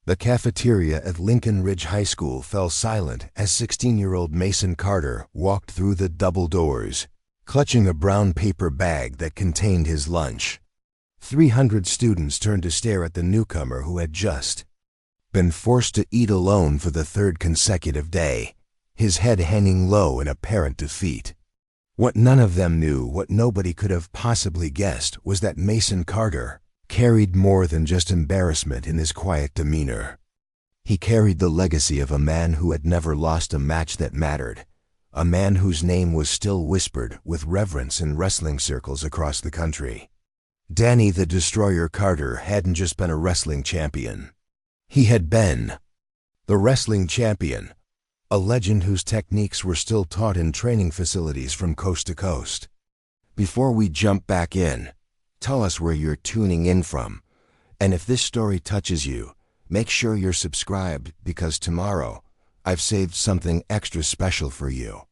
The cafeteria at Lincoln Ridge High School fell silent as 16-year-old Mason Carter walked through the double doors, clutching a brown paper bag that contained his lunch. 300 students turned to stare at the newcomer who had just been forced to eat alone for the third consecutive day, his head hanging low in apparent defeat. What none of them knew, what nobody could have possibly guessed, was that Mason Carter carried more than just embarrassment in his quiet demeanor. He carried the legacy of a man who had never lost a match that mattered, a man whose name was still whispered with reverence in wrestling circles across the country. Danny the Destroyer Carter hadn't just been a wrestling champion. He had been the wrestling champion, a legend whose techniques were still taught in training facilities from coast to coast. Before we jump back in, tell us where you're tuning in from, and if this story touches you, make sure you're subscribed because tomorrow I've saved something extra special for you.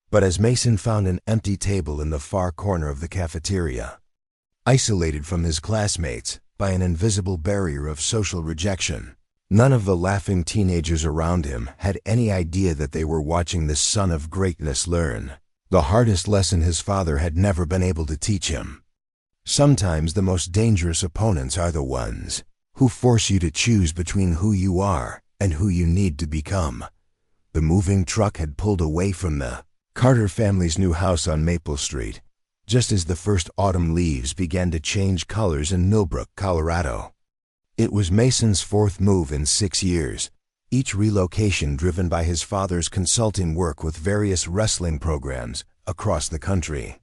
But as Mason found an empty table in the far corner of the cafeteria, isolated from his classmates by an invisible barrier of social rejection, none of the laughing teenagers around him had any idea that they were watching this son of greatness learn the hardest lesson his father had never been able to teach him. Sometimes the most dangerous opponents are the ones who force you to choose between who you are and who you need to become. The moving truck had pulled away from the Carter family's new house on Maple Street, just as the first autumn leaves began to change colors in Millbrook, Colorado. It was Mason's fourth move in 6 years, each relocation driven by his father's consulting work with various wrestling programs across the country.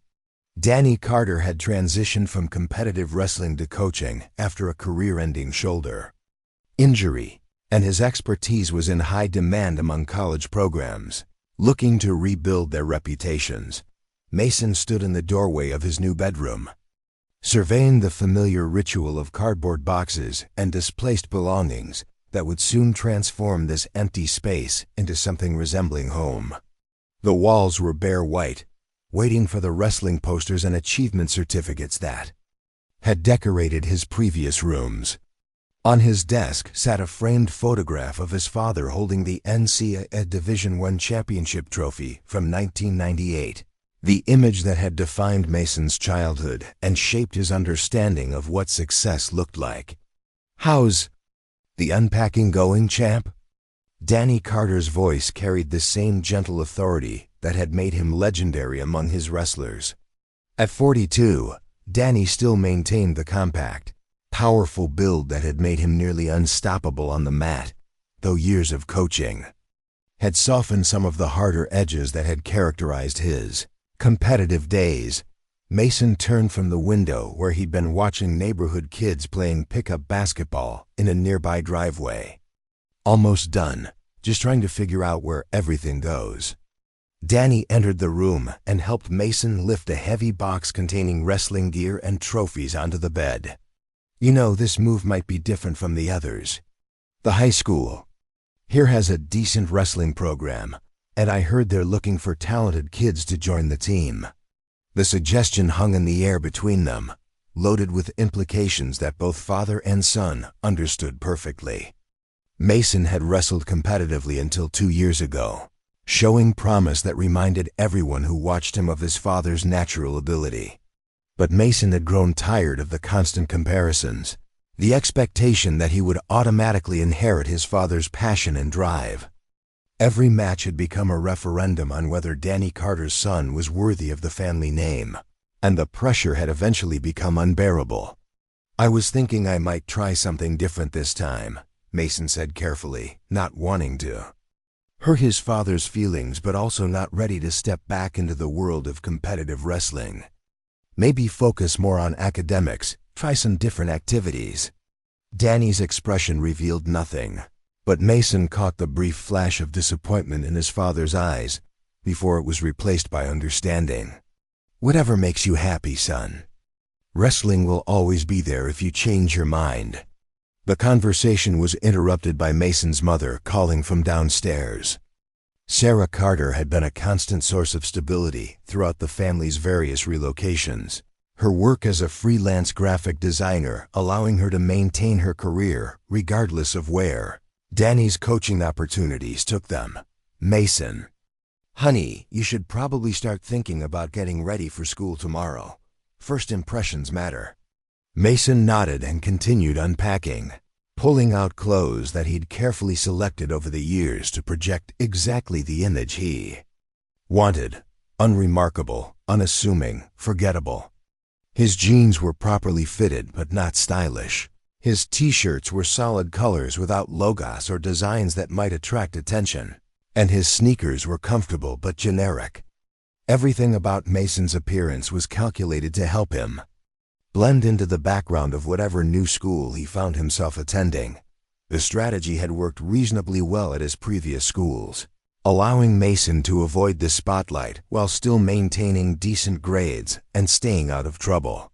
Danny Carter had transitioned from competitive wrestling to coaching after a career-ending shoulder injury, and his expertise was in high demand among college programs. Looking to rebuild their reputations, Mason stood in the doorway of his new bedroom, surveying the familiar ritual of cardboard boxes and displaced belongings that would soon transform this empty space into something resembling home. The walls were bare white, waiting for the wrestling posters and achievement certificates that had decorated his previous rooms. On his desk sat a framed photograph of his father holding the NCAA Division I championship trophy from 1998, the image that had defined Mason's childhood and shaped his understanding of what success looked like. "How's the unpacking going, champ?" Danny Carter's voice carried the same gentle authority that had made him legendary among his wrestlers. At 42, Danny still maintained the compact, powerful build that had made him nearly unstoppable on the mat, though years of coaching had softened some of the harder edges that had characterized his competitive days. Mason turned from the window where he'd been watching neighborhood kids playing pickup basketball in a nearby driveway. Almost done, just trying to figure out where everything goes. Danny entered the room and helped Mason lift a heavy box containing wrestling gear and trophies onto the bed. "You know, this move might be different from the others. The high school here has a decent wrestling program, and I heard they're looking for talented kids to join the team." The suggestion hung in the air between them, loaded with implications that both father and son understood perfectly. Mason had wrestled competitively until 2 years ago, showing promise that reminded everyone who watched him of his father's natural ability. But Mason had grown tired of the constant comparisons, the expectation that he would automatically inherit his father's passion and drive. Every match had become a referendum on whether Danny Carter's son was worthy of the family name, and the pressure had eventually become unbearable. "I was thinking I might try something different this time," Mason said carefully, not wanting to hurt his father's feelings but also not ready to step back into the world of competitive wrestling. "Maybe focus more on academics, try some different activities." Danny's expression revealed nothing, but Mason caught the brief flash of disappointment in his father's eyes before it was replaced by understanding. "Whatever makes you happy, son. Wrestling will always be there if you change your mind." The conversation was interrupted by Mason's mother calling from downstairs. Sarah Carter had been a constant source of stability throughout the family's various relocations. her work as a freelance graphic designer allowing her to maintain her career regardless of where Danny's coaching opportunities took them. Mason: "Honey, you should probably start thinking about getting ready for school tomorrow. First impressions matter." Mason nodded and continued unpacking, pulling out clothes that he'd carefully selected over the years to project exactly the image he wanted: unremarkable, unassuming, forgettable. His jeans were properly fitted but not stylish. His t-shirts were solid colors without logos or designs that might attract attention. And his sneakers were comfortable but generic. Everything about Mason's appearance was calculated to help him blend into the background of whatever new school he found himself attending. The strategy had worked reasonably well at his previous schools, allowing Mason to avoid the spotlight while still maintaining decent grades and staying out of trouble.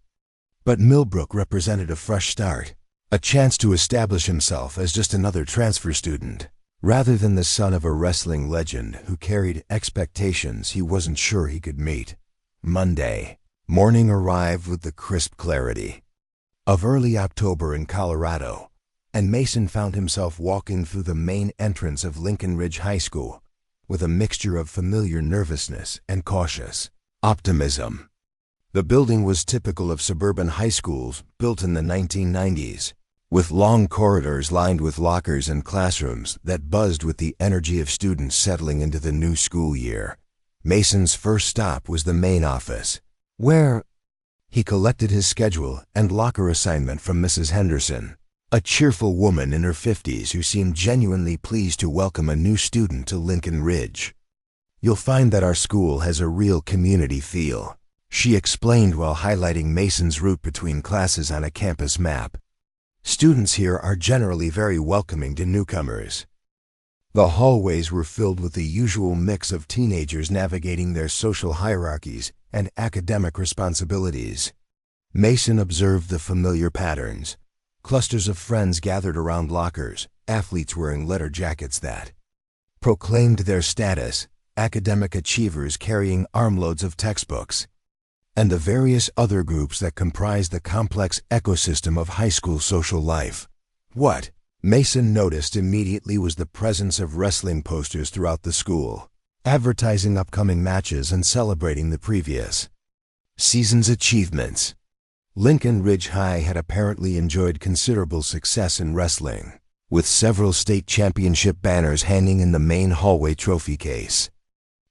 But Millbrook represented a fresh start, a chance to establish himself as just another transfer student, rather than the son of a wrestling legend who carried expectations he wasn't sure he could meet. Monday morning arrived with the crisp clarity of early October in Colorado, and Mason found himself walking through the main entrance of Lincoln Ridge High School with a mixture of familiar nervousness and cautious optimism. The building was typical of suburban high schools built in the 1990s, with long corridors lined with lockers and classrooms that buzzed with the energy of students settling into the new school year. Mason's first stop was the main office, where he collected his schedule and locker assignment from Mrs. Henderson, a cheerful woman in her 50s who seemed genuinely pleased to welcome a new student to Lincoln Ridge. "You'll find that our school has a real community feel," she explained while highlighting Mason's route between classes on a campus map. "Students here are generally very welcoming to newcomers." The hallways were filled with the usual mix of teenagers navigating their social hierarchies and academic responsibilities. Mason observed the familiar patterns: clusters of friends gathered around lockers, athletes wearing letter jackets that proclaimed their status, academic achievers carrying armloads of textbooks, and the various other groups that comprise the complex ecosystem of high school social life. What Mason noticed immediately was the presence of wrestling posters throughout the school, advertising upcoming matches and celebrating the previous season's achievements. Lincoln Ridge High had apparently enjoyed considerable success in wrestling, with several state championship banners hanging in the main hallway trophy case.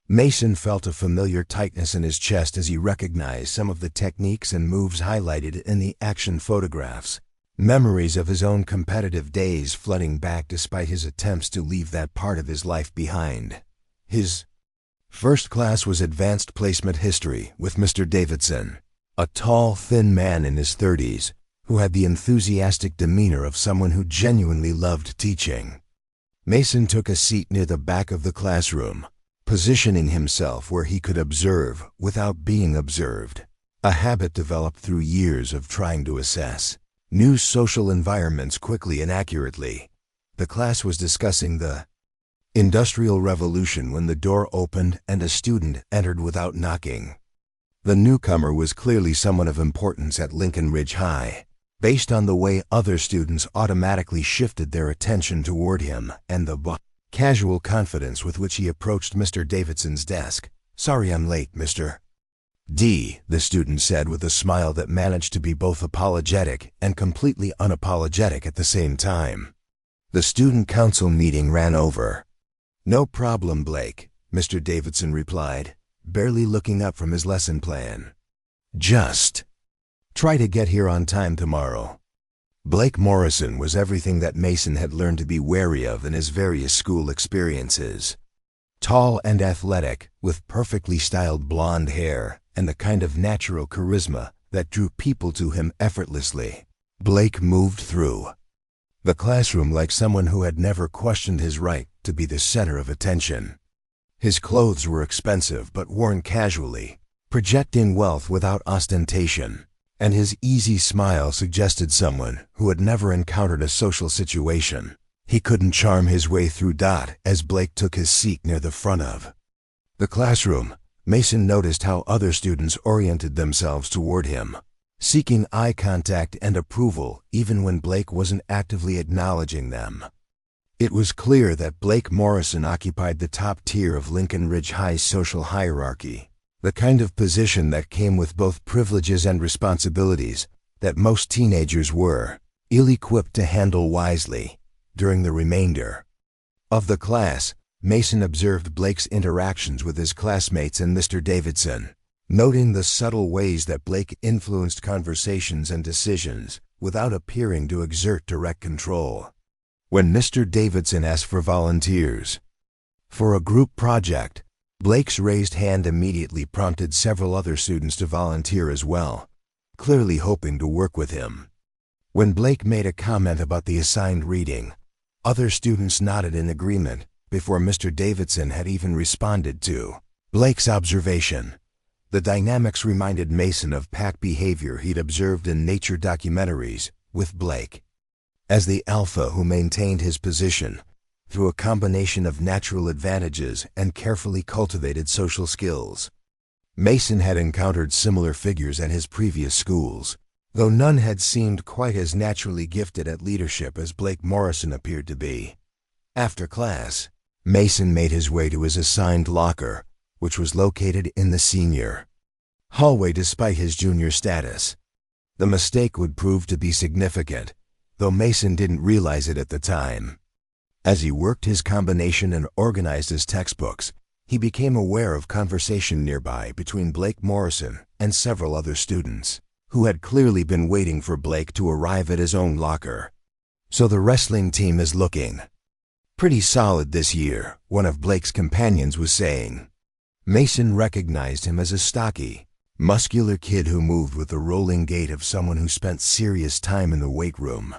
Mason felt a familiar tightness in his chest as he recognized some of the techniques and moves highlighted in the action photographs, memories of his own competitive days flooding back despite his attempts to leave that part of his life behind. His first class was Advanced Placement History with Mr. Davidson, a tall, thin man in his 30s who had the enthusiastic demeanor of someone who genuinely loved teaching. Mason took a seat near the back of the classroom, positioning himself where he could observe without being observed, a habit developed through years of trying to assess new social environments quickly and accurately. The class was discussing the Industrial Revolution when the door opened and a student entered without knocking. The newcomer was clearly someone of importance at Lincoln Ridge High, based on the way other students automatically shifted their attention toward him and the casual confidence with which he approached Mr. Davidson's desk. "Sorry I'm late, Mr. D," the student said with a smile that managed to be both apologetic and completely unapologetic at the same time. The student council meeting ran over. "No problem, Blake," Mr. Davidson replied, barely looking up from his lesson plan. "Just try to get here on time tomorrow." Blake Morrison was everything that Mason had learned to be wary of in his various school experiences. Tall and athletic, with perfectly styled blonde hair and the kind of natural charisma that drew people to him effortlessly, Blake moved through the classroom like someone who had never questioned his right to be the center of attention. His clothes were expensive but worn casually, projecting wealth without ostentation, and his easy smile suggested someone who had never encountered a social situation he couldn't charm his way through. As Blake took his seat near the front of the classroom, Mason noticed how other students oriented themselves toward him, seeking eye contact and approval even when Blake wasn't actively acknowledging them. It was clear that Blake Morrison occupied the top tier of Lincoln Ridge High's social hierarchy, the kind of position that came with both privileges and responsibilities that most teenagers were ill-equipped to handle wisely. During the remainder of the class, Mason observed Blake's interactions with his classmates and Mr. Davidson, noting the subtle ways that Blake influenced conversations and decisions without appearing to exert direct control. When Mr. Davidson asked for volunteers for a group project, Blake's raised hand immediately prompted several other students to volunteer as well, clearly hoping to work with him. When Blake made a comment about the assigned reading, other students nodded in agreement before Mr. Davidson had even responded to Blake's observation. The dynamics reminded Mason of pack behavior he'd observed in nature documentaries with Blake. As the alpha who maintained his position through a combination of natural advantages and carefully cultivated social skills, Mason had encountered similar figures at his previous schools, though none had seemed quite as naturally gifted at leadership as Blake Morrison appeared to be. After class, Mason made his way to his assigned locker, which was located in the senior hallway despite his junior status. The mistake would prove to be significant, though Mason didn't realize it at the time. As he worked his combination and organized his textbooks, he became aware of conversation nearby between Blake Morrison and several other students, who had clearly been waiting for Blake to arrive at his own locker. "So the wrestling team is looking pretty solid this year," one of Blake's companions was saying. Mason recognized him as a stocky, muscular kid who moved with the rolling gait of someone who spent serious time in the weight room.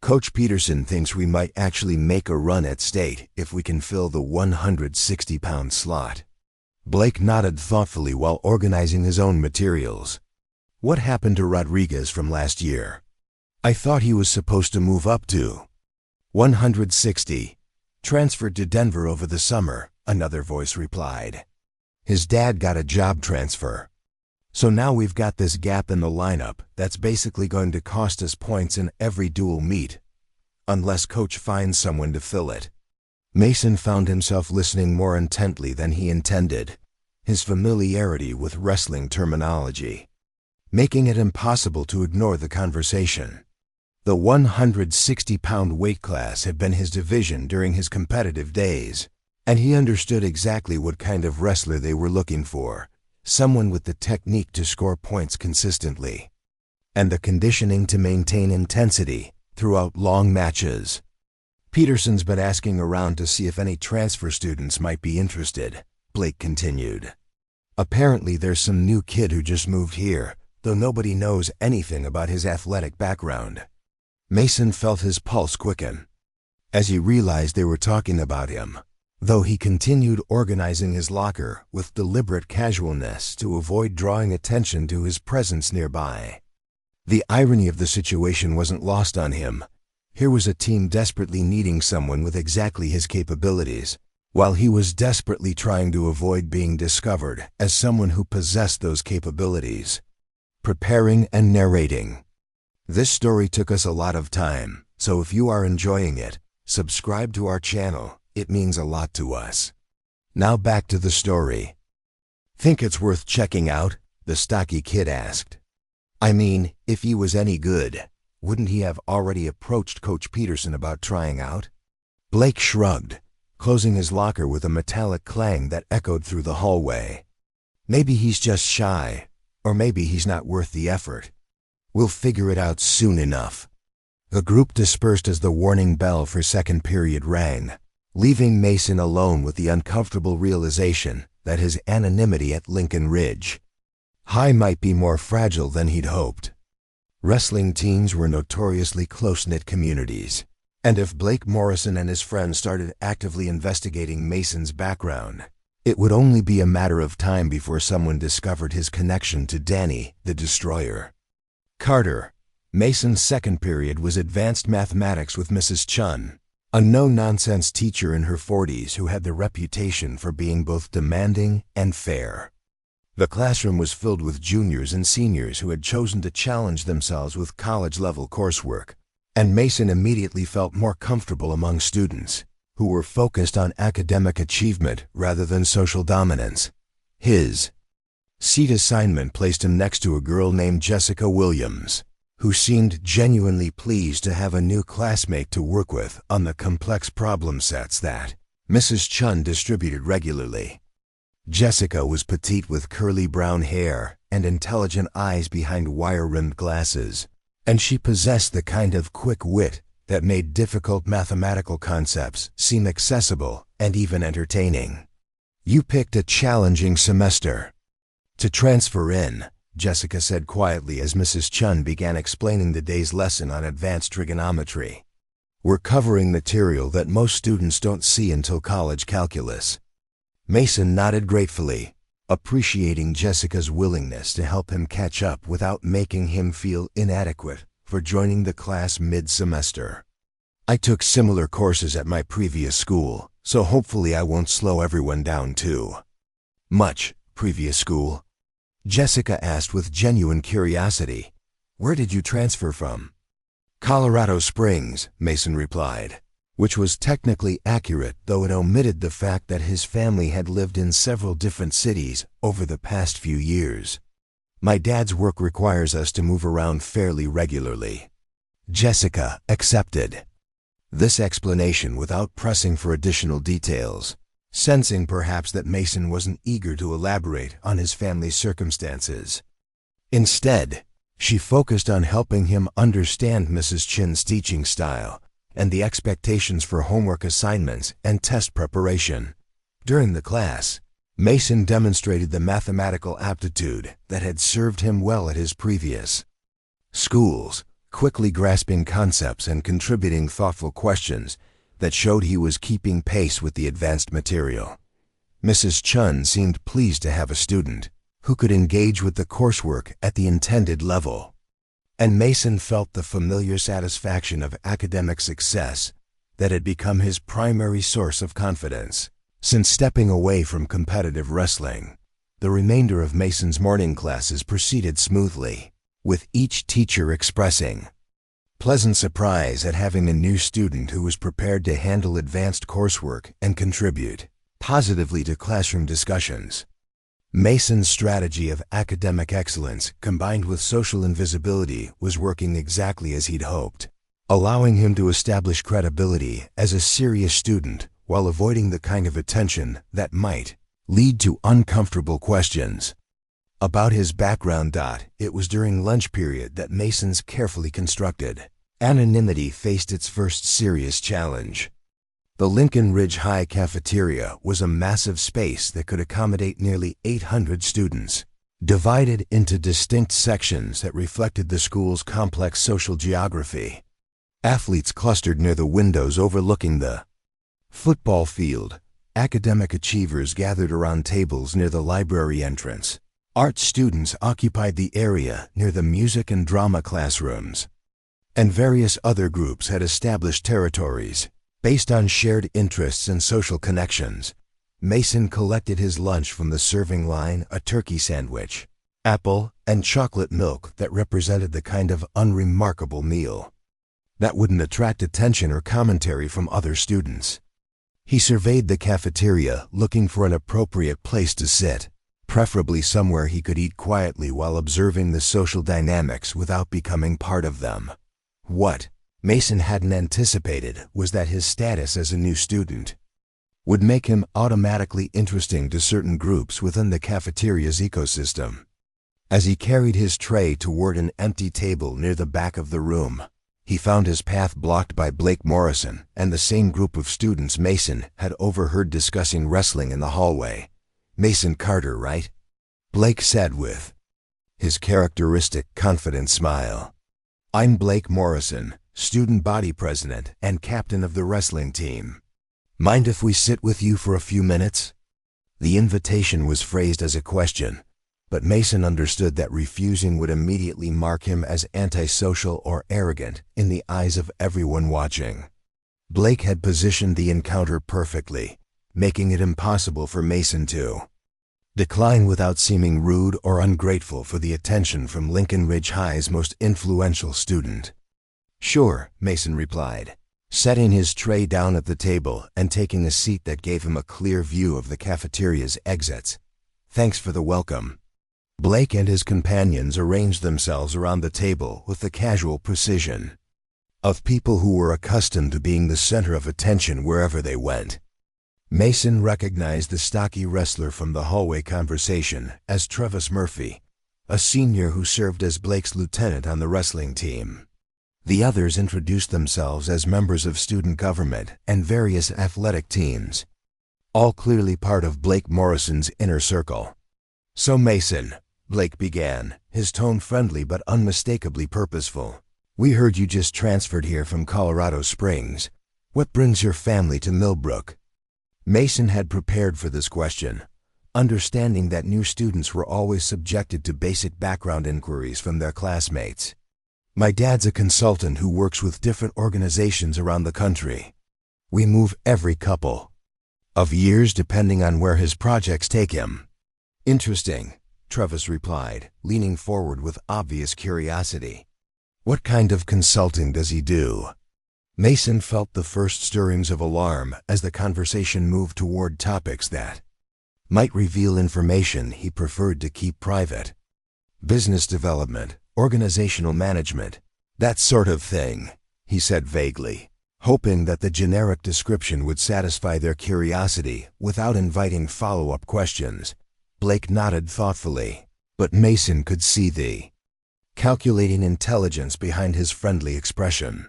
"Coach Peterson thinks we might actually make a run at state if we can fill the 160-pound slot." Blake nodded thoughtfully while organizing his own materials. "What happened to Rodriguez from last year? I thought he was supposed to move up to 160. Transferred to Denver over the summer," another voice replied. "His dad got a job transfer. So now we've got this gap in the lineup that's basically going to cost us points in every dual meet, unless coach finds someone to fill it." Mason found himself listening more intently than he intended, his familiarity with wrestling terminology making it impossible to ignore the conversation. The 160-pound weight class had been his division during his competitive days, and he understood exactly what kind of wrestler they were looking for, someone with the technique to score points consistently, and the conditioning to maintain intensity throughout long matches. "Peterson's been asking around to see if any transfer students might be interested," Blake continued. "Apparently there's some new kid who just moved here, though nobody knows anything about his athletic background." Mason felt his pulse quicken as he realized they were talking about him, though he continued organizing his locker with deliberate casualness to avoid drawing attention to his presence nearby. The irony of the situation wasn't lost on him. Here was a team desperately needing someone with exactly his capabilities, while he was desperately trying to avoid being discovered as someone who possessed those capabilities. Preparing and narrating. This story took us a lot of time, so if you are enjoying it, subscribe to our channel. It means a lot to us. Now back to the story. "Think it's worth checking out?" the stocky kid asked. "I mean, if he was any good, wouldn't he have already approached Coach Peterson about trying out?" Blake shrugged, closing his locker with a metallic clang that echoed through the hallway. "Maybe he's just shy, or maybe he's not worth the effort. We'll figure it out soon enough." The group dispersed as the warning bell for second period rang, leaving Mason alone with the uncomfortable realization that his anonymity at Lincoln Ridge High might be more fragile than he'd hoped. Wrestling teams were notoriously close-knit communities, and if Blake Morrison and his friends started actively investigating Mason's background, it would only be a matter of time before someone discovered his connection to Danny, the Destroyer. Carter, Mason's second period was advanced mathematics with Mrs. Chun, a no-nonsense teacher in her 40s who had the reputation for being both demanding and fair. The classroom was filled with juniors and seniors who had chosen to challenge themselves with college-level coursework, and Mason immediately felt more comfortable among students who were focused on academic achievement rather than social dominance. His seat assignment placed him next to a girl named Jessica Williams, who seemed genuinely pleased to have a new classmate to work with on the complex problem sets that Mrs. Chun distributed regularly. Jessica was petite with curly brown hair and intelligent eyes behind wire-rimmed glasses, and she possessed the kind of quick wit that made difficult mathematical concepts seem accessible and even entertaining. "You picked a challenging semester to transfer in," Jessica said quietly as Mrs. Chun began explaining the day's lesson on advanced trigonometry. "We're covering material that most students don't see until college calculus." Mason nodded gratefully, appreciating Jessica's willingness to help him catch up without making him feel inadequate for joining the class mid-semester. "I took similar courses at my previous school, so hopefully I won't slow everyone down too." "Much previous school?" Jessica asked with genuine curiosity. "Where did you transfer from?" "Colorado Springs," Mason replied, which was technically accurate, though it omitted the fact that his family had lived in several different cities over the past few years. "My dad's work requires us to move around fairly regularly." Jessica accepted this explanation without pressing for additional details, sensing perhaps that Mason wasn't eager to elaborate on his family's circumstances. Instead, she focused on helping him understand Mrs. Chin's teaching style and the expectations for homework assignments and test preparation. During the class, Mason demonstrated the mathematical aptitude that had served him well at his previous schools, quickly grasping concepts and contributing thoughtful questions that showed he was keeping pace with the advanced material. Mrs. Chun seemed pleased to have a student who could engage with the coursework at the intended level, and Mason felt the familiar satisfaction of academic success that had become his primary source of confidence. Since stepping away from competitive wrestling, the remainder of Mason's morning classes proceeded smoothly, with each teacher expressing pleasant surprise at having a new student who was prepared to handle advanced coursework and contribute positively to classroom discussions. Mason's strategy of academic excellence combined with social invisibility was working exactly as he'd hoped, allowing him to establish credibility as a serious student while avoiding the kind of attention that might lead to uncomfortable questions. About his background. It was during lunch period that Mason's carefully constructed anonymity faced its first serious challenge. The Lincoln Ridge High cafeteria was a massive space that could accommodate nearly 800 students, divided into distinct sections that reflected the school's complex social geography. Athletes clustered near the windows overlooking the football field. Academic achievers gathered around tables near the library entrance. Art students occupied the area near the music and drama classrooms, and various other groups had established territories based on shared interests and social connections. Mason collected his lunch from the serving line, a turkey sandwich, apple, and chocolate milk that represented the kind of unremarkable meal that wouldn't attract attention or commentary from other students. He surveyed the cafeteria, looking for an appropriate place to sit, preferably somewhere he could eat quietly while observing the social dynamics without becoming part of them. What Mason hadn't anticipated was that his status as a new student would make him automatically interesting to certain groups within the cafeteria's ecosystem. As he carried his tray toward an empty table near the back of the room, he found his path blocked by Blake Morrison and the same group of students Mason had overheard discussing wrestling in the hallway. "Mason Carter, right?" Blake said with his characteristic confident smile. "I'm Blake Morrison, student body president and captain of the wrestling team. Mind if we sit with you for a few minutes?" The invitation was phrased as a question, but Mason understood that refusing would immediately mark him as antisocial or arrogant in the eyes of everyone watching. Blake had positioned the encounter perfectly, making it impossible for Mason to Decline without seeming rude or ungrateful for the attention from Lincoln Ridge High's most influential student. Sure, Mason replied, setting his tray down at the table and taking a seat that gave him a clear view of the cafeteria's exits. Thanks for the welcome. Blake and his companions arranged themselves around the table with the casual precision of people who were accustomed to being the center of attention wherever they went. Mason recognized the stocky wrestler from the hallway conversation as Travis Murphy, a senior who served as Blake's lieutenant on the wrestling team. The others introduced themselves as members of student government and various athletic teams, all clearly part of Blake Morrison's inner circle. So Mason, Blake began, his tone friendly but unmistakably purposeful. We heard you just transferred here from Colorado Springs. What brings your family to Millbrook? Mason had prepared for this question, understanding that new students were always subjected to basic background inquiries from their classmates. My dad's a consultant who works with different organizations around the country. We move every couple of years depending on where his projects take him. Interesting, Travis replied, leaning forward with obvious curiosity. What kind of consulting does he do? Mason felt the first stirrings of alarm as the conversation moved toward topics that might reveal information he preferred to keep private. Business development, organizational management, that sort of thing, he said vaguely, hoping that the generic description would satisfy their curiosity without inviting follow-up questions. Blake nodded thoughtfully, but Mason could see the calculating intelligence behind his friendly expression.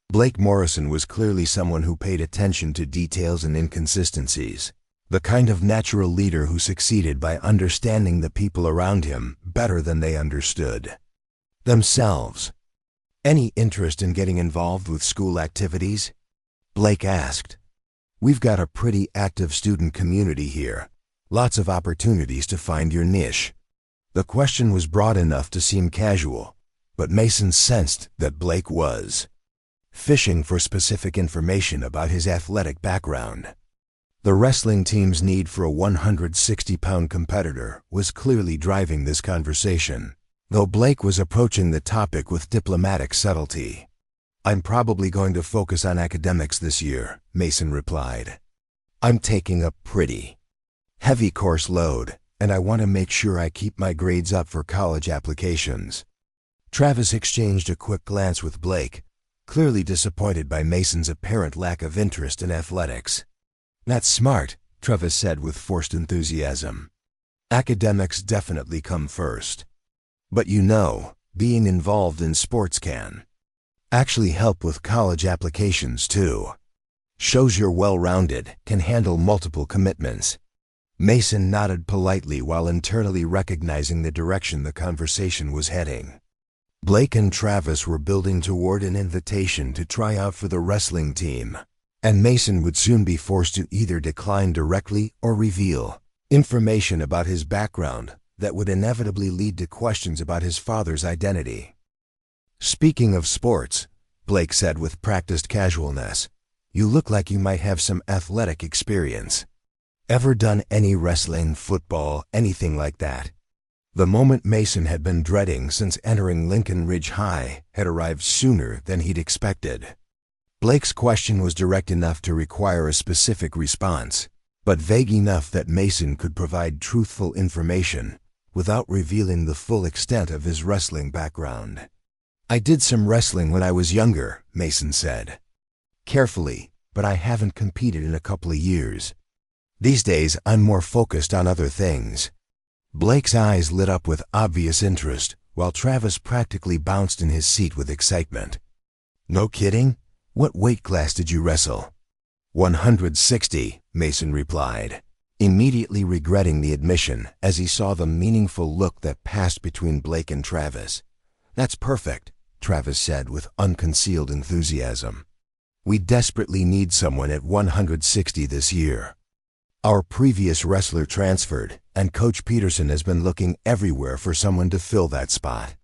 Blake Morrison was clearly someone who paid attention to details and inconsistencies, the kind of natural leader who succeeded by understanding the people around him better than they understood themselves. Any interest in getting involved with school activities? Blake asked. We've got a pretty active student community here, lots of opportunities to find your niche. The question was broad enough to seem casual, but Mason sensed that Blake was fishing for specific information about his athletic background. The wrestling team's need for a 160-pound competitor was clearly driving this conversation, though Blake was approaching the topic with diplomatic subtlety. I'm probably going to focus on academics this year, Mason replied. I'm taking a pretty heavy course load, and I want to make sure I keep my grades up for college applications. Travis exchanged a quick glance with Blake, clearly disappointed by Mason's apparent lack of interest in athletics. That's smart, Travis said with forced enthusiasm. Academics definitely come first. But you know, being involved in sports can actually help with college applications too. Shows you're well-rounded, can handle multiple commitments. Mason nodded politely while internally recognizing the direction the conversation was heading. Blake and Travis were building toward an invitation to try out for the wrestling team, and Mason would soon be forced to either decline directly or reveal information about his background that would inevitably lead to questions about his father's identity. Speaking of sports, Blake said with practiced casualness, you look like you might have some athletic experience. Ever done any wrestling, football, anything like that? The moment Mason had been dreading since entering Lincoln Ridge High had arrived sooner than he'd expected. Blake's question was direct enough to require a specific response, but vague enough that Mason could provide truthful information without revealing the full extent of his wrestling background. I did some wrestling when I was younger, Mason said. Carefully, but I haven't competed in a couple of years. These days, I'm more focused on other things. Blake's eyes lit up with obvious interest, while Travis practically bounced in his seat with excitement. No kidding? What weight class did you wrestle? 160, Mason replied, immediately regretting the admission as he saw the meaningful look that passed between Blake and Travis. That's perfect, Travis said with unconcealed enthusiasm. We desperately need someone at 160 this year. Our previous wrestler transferred, and Coach Peterson has been looking everywhere for someone to fill that spot.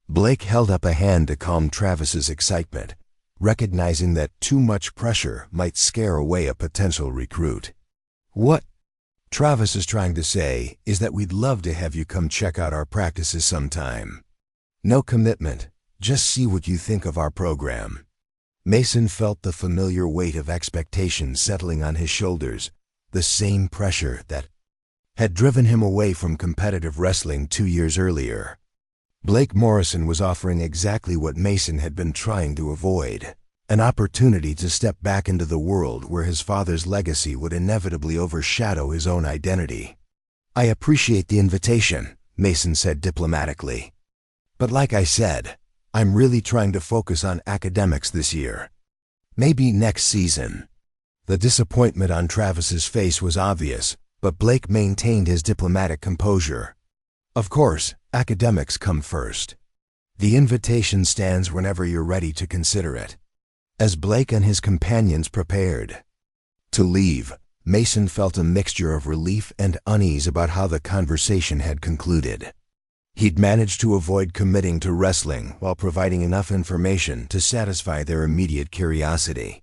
Blake held up a hand to calm Travis's excitement, recognizing that too much pressure might scare away a potential recruit. What? Travis is trying to say is that we'd love to have you come check out our practices sometime. No commitment, just see what you think of our program. Mason felt the familiar weight of expectation settling on his shoulders, the same pressure that had driven him away from competitive wrestling 2 years earlier. Blake Morrison was offering exactly what Mason had been trying to avoid, an opportunity to step back into the world where his father's legacy would inevitably overshadow his own identity. "I appreciate the invitation," Mason said diplomatically. "But like I said, I'm really trying to focus on academics this year. Maybe next season." The disappointment on Travis's face was obvious, but Blake maintained his diplomatic composure. "Of course, academics come first. The invitation stands whenever you're ready to consider it." As Blake and his companions prepared to leave, Mason felt a mixture of relief and unease about how the conversation had concluded. He'd managed to avoid committing to wrestling while providing enough information to satisfy their immediate curiosity.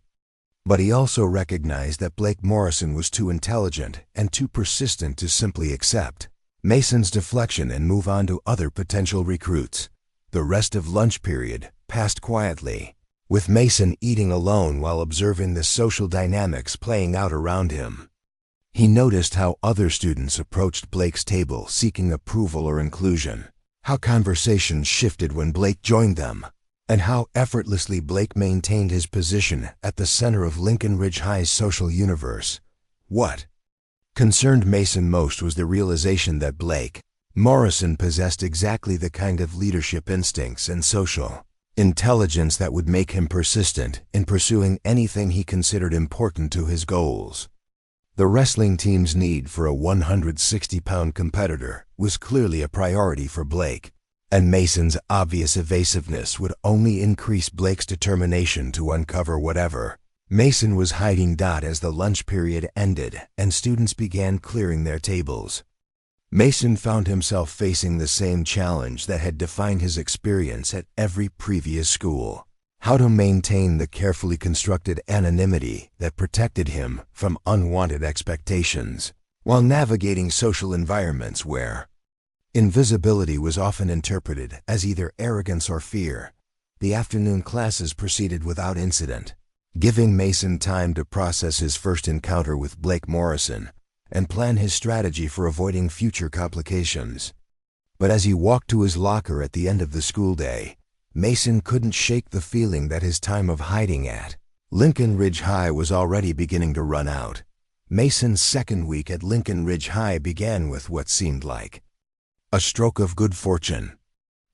But he also recognized that Blake Morrison was too intelligent and too persistent to simply accept Mason's deflection and move on to other potential recruits. The rest of lunch period passed quietly, with Mason eating alone while observing the social dynamics playing out around him. He noticed how other students approached Blake's table seeking approval or inclusion, how conversations shifted when Blake joined them, and how effortlessly Blake maintained his position at the center of Lincoln Ridge High's social universe. What concerned Mason most was the realization that Blake Morrison possessed exactly the kind of leadership instincts and social intelligence that would make him persistent in pursuing anything he considered important to his goals. The wrestling team's need for a 160-pound competitor was clearly a priority for Blake, and Mason's obvious evasiveness would only increase Blake's determination to uncover whatever Mason was hiding. As the lunch period ended and students began clearing their tables, Mason found himself facing the same challenge that had defined his experience at every previous school: how to maintain the carefully constructed anonymity that protected him from unwanted expectations, while navigating social environments where invisibility was often interpreted as either arrogance or fear. The afternoon classes proceeded without incident, giving Mason time to process his first encounter with Blake Morrison and plan his strategy for avoiding future complications. But as he walked to his locker at the end of the school day, Mason couldn't shake the feeling that his time of hiding at Lincoln Ridge High was already beginning to run out. Mason's second week at Lincoln Ridge High began with what seemed like a stroke of good fortune.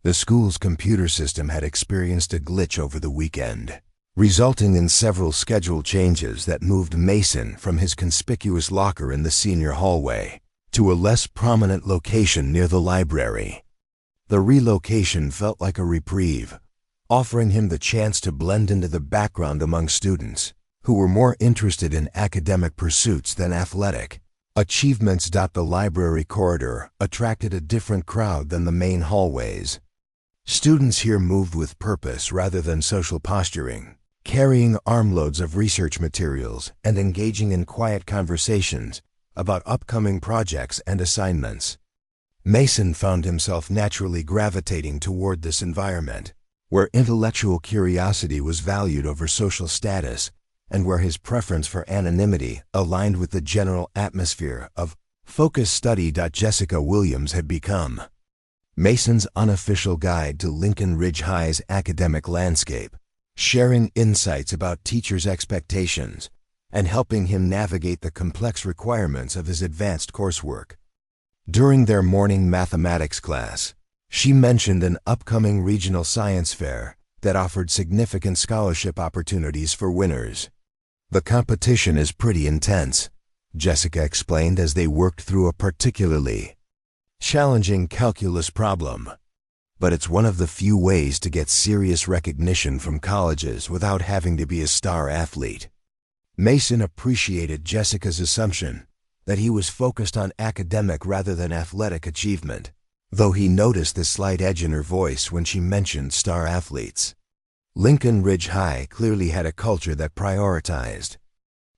The school's computer system had experienced a glitch over the weekend, resulting in several schedule changes that moved Mason from his conspicuous locker in the senior hallway to a less prominent location near the library. The relocation felt like a reprieve, offering him the chance to blend into the background among students who were more interested in academic pursuits than athletic achievements. The library corridor attracted a different crowd than the main hallways. Students here moved with purpose rather than social posturing, carrying armloads of research materials and engaging in quiet conversations about upcoming projects and assignments. Mason found himself naturally gravitating toward this environment, where intellectual curiosity was valued over social status and where his preference for anonymity aligned with the general atmosphere of focused study. Jessica Williams had become Mason's unofficial guide to Lincoln Ridge High's academic landscape, sharing insights about teachers' expectations and helping him navigate the complex requirements of his advanced coursework. During their morning mathematics class, she mentioned an upcoming regional science fair that offered significant scholarship opportunities for winners. "The competition is pretty intense," Jessica explained as they worked through a particularly challenging calculus problem. "But it's one of the few ways to get serious recognition from colleges without having to be a star athlete." Mason appreciated Jessica's assumption that he was focused on academic rather than athletic achievement, though he noticed the slight edge in her voice when she mentioned star athletes. Lincoln Ridge High clearly had a culture that prioritized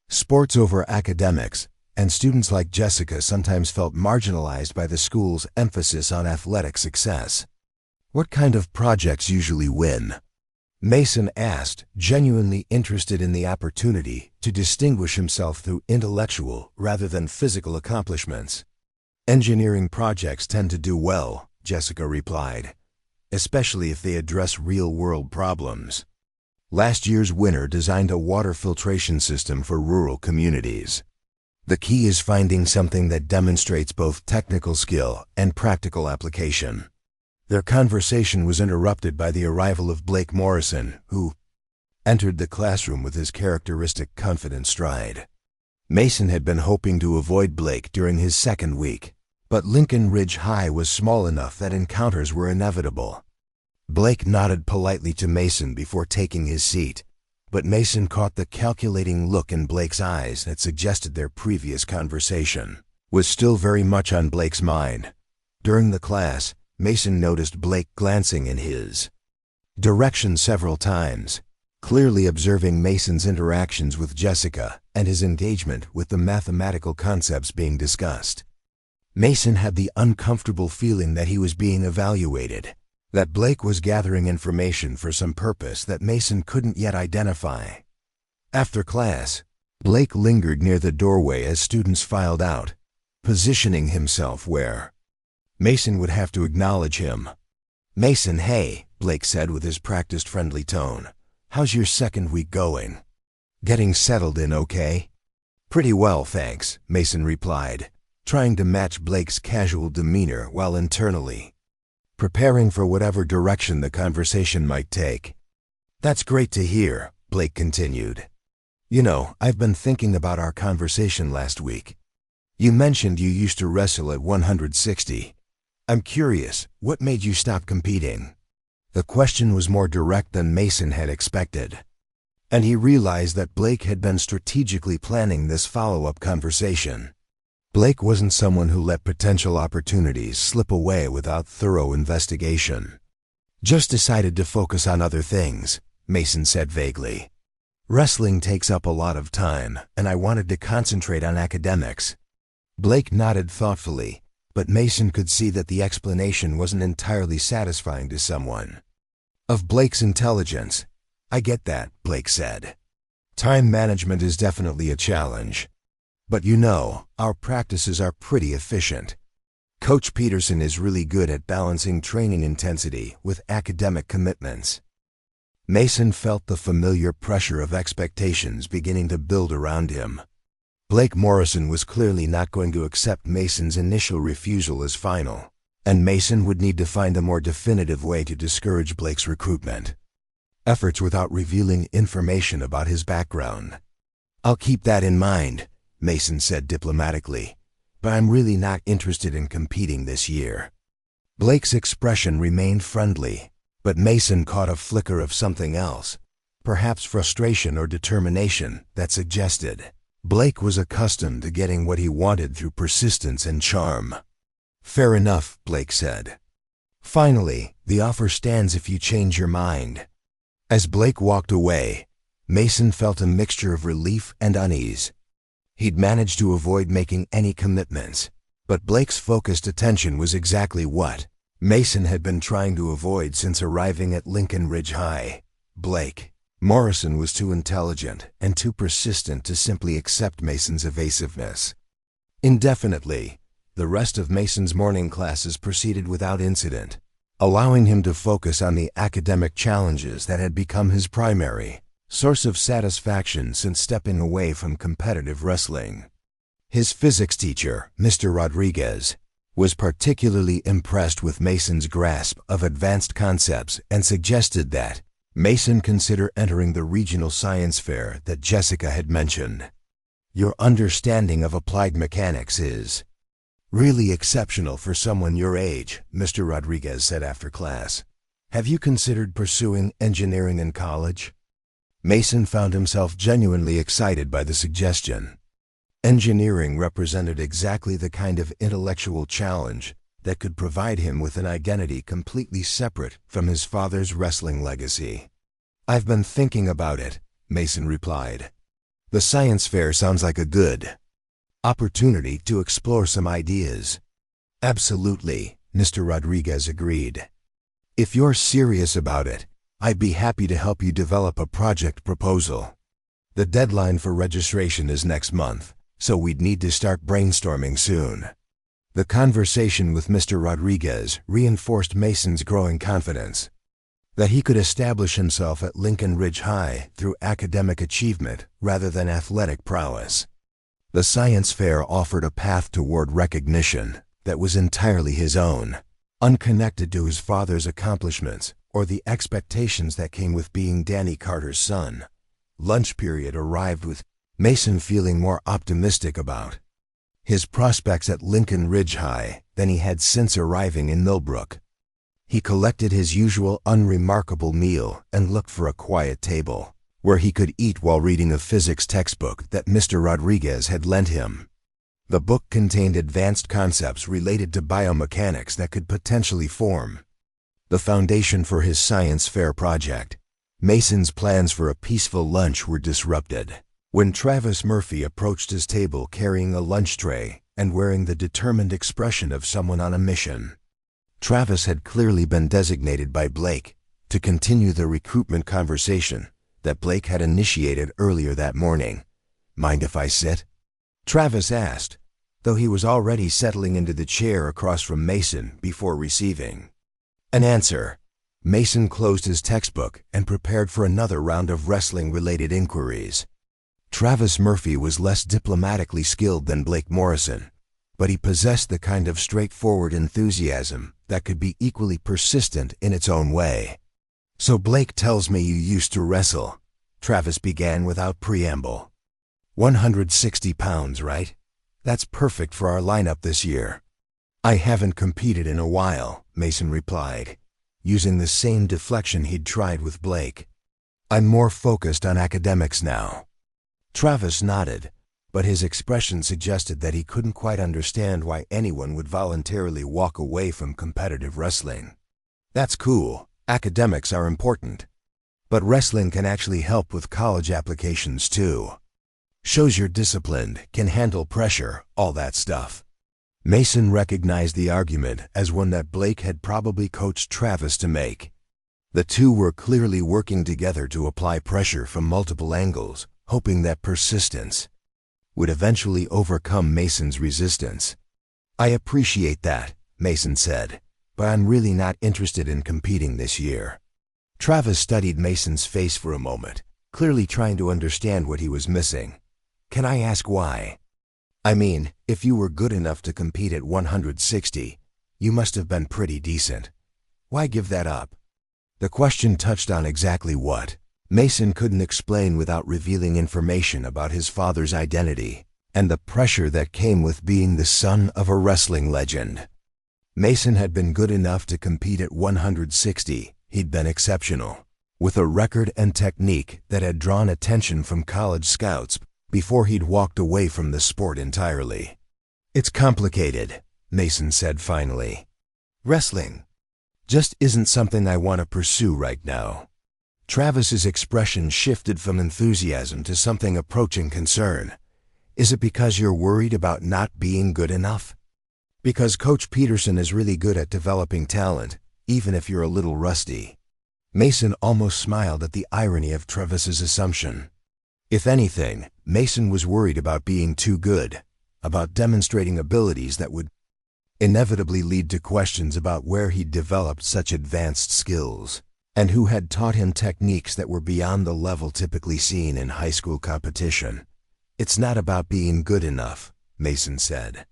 sports over academics, and students like Jessica sometimes felt marginalized by the school's emphasis on athletic success. What kind of projects usually win? Mason asked, genuinely interested in the opportunity to distinguish himself through intellectual rather than physical accomplishments. Engineering projects tend to do well, Jessica replied, especially if they address real-world problems. Last year's winner designed a water filtration system for rural communities. The key is finding something that demonstrates both technical skill and practical application. Their conversation was interrupted by the arrival of Blake Morrison, who entered the classroom with his characteristic confident stride. Mason had been hoping to avoid Blake during his second week, but Lincoln Ridge High was small enough that encounters were inevitable. Blake nodded politely to Mason before taking his seat, but Mason caught the calculating look in Blake's eyes that suggested their previous conversation was still very much on Blake's mind. During the class, Mason noticed Blake glancing in his direction several times, clearly observing Mason's interactions with Jessica and his engagement with the mathematical concepts being discussed. Mason had the uncomfortable feeling that he was being evaluated, that Blake was gathering information for some purpose that Mason couldn't yet identify. After class, Blake lingered near the doorway as students filed out, positioning himself where Mason would have to acknowledge him. "Mason, hey," Blake said with his practiced friendly tone. "How's your second week going? Getting settled in okay?" "Pretty well, thanks," Mason replied, trying to match Blake's casual demeanor while internally preparing for whatever direction the conversation might take. "That's great to hear," Blake continued. "You know, I've been thinking about our conversation last week. You mentioned you used to wrestle at 160. I'm curious, what made you stop competing?" The question was more direct than Mason had expected, and he realized that Blake had been strategically planning this follow-up conversation. Blake wasn't someone who let potential opportunities slip away without thorough investigation. "Just decided to focus on other things," Mason said vaguely. "Wrestling takes up a lot of time, and I wanted to concentrate on academics." Blake nodded thoughtfully, but Mason could see that the explanation wasn't entirely satisfying to someone of Blake's intelligence. "I get that," Blake said. "Time management is definitely a challenge. But you know, our practices are pretty efficient. Coach Peterson is really good at balancing training intensity with academic commitments." Mason felt the familiar pressure of expectations beginning to build around him. Blake Morrison was clearly not going to accept Mason's initial refusal as final, and Mason would need to find a more definitive way to discourage Blake's recruitment efforts without revealing information about his background. "I'll keep that in mind," Mason said diplomatically, "but I'm really not interested in competing this year." Blake's expression remained friendly, but Mason caught a flicker of something else, perhaps frustration or determination, that suggested Blake was accustomed to getting what he wanted through persistence and charm. "Fair enough," Blake said. "Finally, the offer stands if you change your mind." As Blake walked away, Mason felt a mixture of relief and unease. He'd managed to avoid making any commitments, but Blake's focused attention was exactly what Mason had been trying to avoid since arriving at Lincoln Ridge High. Blake Morrison was too intelligent and too persistent to simply accept Mason's evasiveness. Indefinitely, the rest of Mason's morning classes proceeded without incident, allowing him to focus on the academic challenges that had become his primary source of satisfaction since stepping away from competitive wrestling. His physics teacher, Mr. Rodriguez, was particularly impressed with Mason's grasp of advanced concepts and suggested that Mason consider entering the regional science fair that Jessica had mentioned. "Your understanding of applied mechanics is really exceptional for someone your age," Mr. Rodriguez said after class. "Have you considered pursuing engineering in college?" Mason found himself genuinely excited by the suggestion. Engineering represented exactly the kind of intellectual challenge that could provide him with an identity completely separate from his father's wrestling legacy. "I've been thinking about it," Mason replied. "The science fair sounds like a good Opportunity to explore some ideas. Absolutely, Mr. Rodriguez agreed. If you're serious about it, I'd be happy to help you develop a project proposal. The deadline for registration is next month, so we'd need to start brainstorming soon. The conversation with Mr. Rodriguez reinforced Mason's growing confidence that he could establish himself at Lincoln Ridge High through academic achievement rather than athletic prowess. The science fair offered a path toward recognition that was entirely his own, unconnected to his father's accomplishments or the expectations that came with being Danny Carter's son. Lunch period arrived with Mason feeling more optimistic about his prospects at Lincoln Ridge High than he had since arriving in Millbrook. He collected his usual unremarkable meal and looked for a quiet table where he could eat while reading a physics textbook that Mr. Rodriguez had lent him. The book contained advanced concepts related to biomechanics that could potentially form the foundation for his science fair project. Mason's plans for a peaceful lunch were disrupted when Travis Murphy approached his table carrying a lunch tray and wearing the determined expression of someone on a mission. Travis had clearly been designated by Blake to continue the recruitment conversation that Blake had initiated earlier that morning. "Mind if I sit?" Travis asked, though he was already settling into the chair across from Mason before receiving an answer. Mason closed his textbook and prepared for another round of wrestling-related inquiries. Travis Murphy was less diplomatically skilled than Blake Morrison, but he possessed the kind of straightforward enthusiasm that could be equally persistent in its own way. "So Blake tells me you used to wrestle," Travis began without preamble. 160 pounds, right? That's perfect for our lineup this year." "I haven't competed in a while," Mason replied, using the same deflection he'd tried with Blake. "I'm more focused on academics now." Travis nodded, but his expression suggested that he couldn't quite understand why anyone would voluntarily walk away from competitive wrestling. "That's cool. Academics are important. But wrestling can actually help with college applications too. Shows you're disciplined, can handle pressure, all that stuff." Mason recognized the argument as one that Blake had probably coached Travis to make. The two were clearly working together to apply pressure from multiple angles, hoping that persistence would eventually overcome Mason's resistance. "I appreciate that," Mason said, "but I'm really not interested in competing this year." Travis studied Mason's face for a moment, clearly trying to understand what he was missing. "Can I ask why?" "I mean, if you were good enough to compete at 160, you must have been pretty decent. Why give that up?" The question touched on exactly what Mason couldn't explain without revealing information about his father's identity and the pressure that came with being the son of a wrestling legend. Mason had been good enough to compete at 160. He'd been exceptional, with a record and technique that had drawn attention from college scouts before he'd walked away from the sport entirely. "It's complicated," Mason said finally. "Wrestling just isn't something I want to pursue right now." Travis's expression shifted from enthusiasm to something approaching concern. "Is it because you're worried about not being good enough?" "Because Coach Peterson is really good at developing talent, even if you're a little rusty." Mason almost smiled at the irony of Travis's assumption. If anything, Mason was worried about being too good, about demonstrating abilities that would inevitably lead to questions about where he'd developed such advanced skills, and who had taught him techniques that were beyond the level typically seen in high school competition. "It's not about being good enough," Mason said.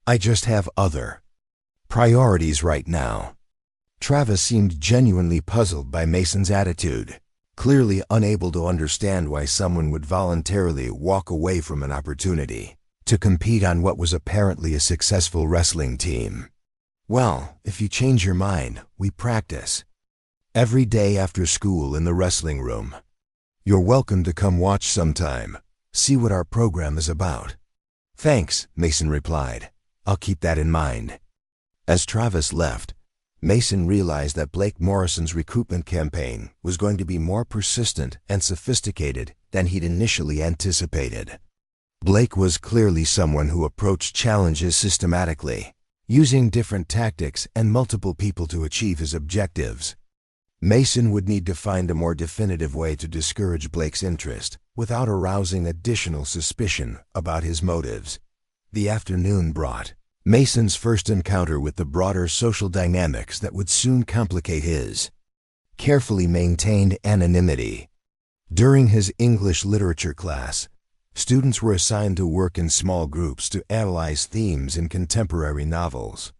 "I just have other priorities right now." Travis seemed genuinely puzzled by Mason's attitude, clearly unable to understand why someone would voluntarily walk away from an opportunity to compete on what was apparently a successful wrestling team. "Well, if you change your mind, we practice every day after school in the wrestling room. You're welcome to come watch sometime, see what our program is about." "Thanks," Mason replied. "I'll keep that in mind." As Travis left, Mason realized that Blake Morrison's recruitment campaign was going to be more persistent and sophisticated than he'd initially anticipated. Blake was clearly someone who approached challenges systematically, using different tactics and multiple people to achieve his objectives. Mason would need to find a more definitive way to discourage Blake's interest without arousing additional suspicion about his motives. The afternoon brought Mason's first encounter with the broader social dynamics that would soon complicate his carefully maintained anonymity. During his English literature class, students were assigned to work in small groups to analyze themes in contemporary novels.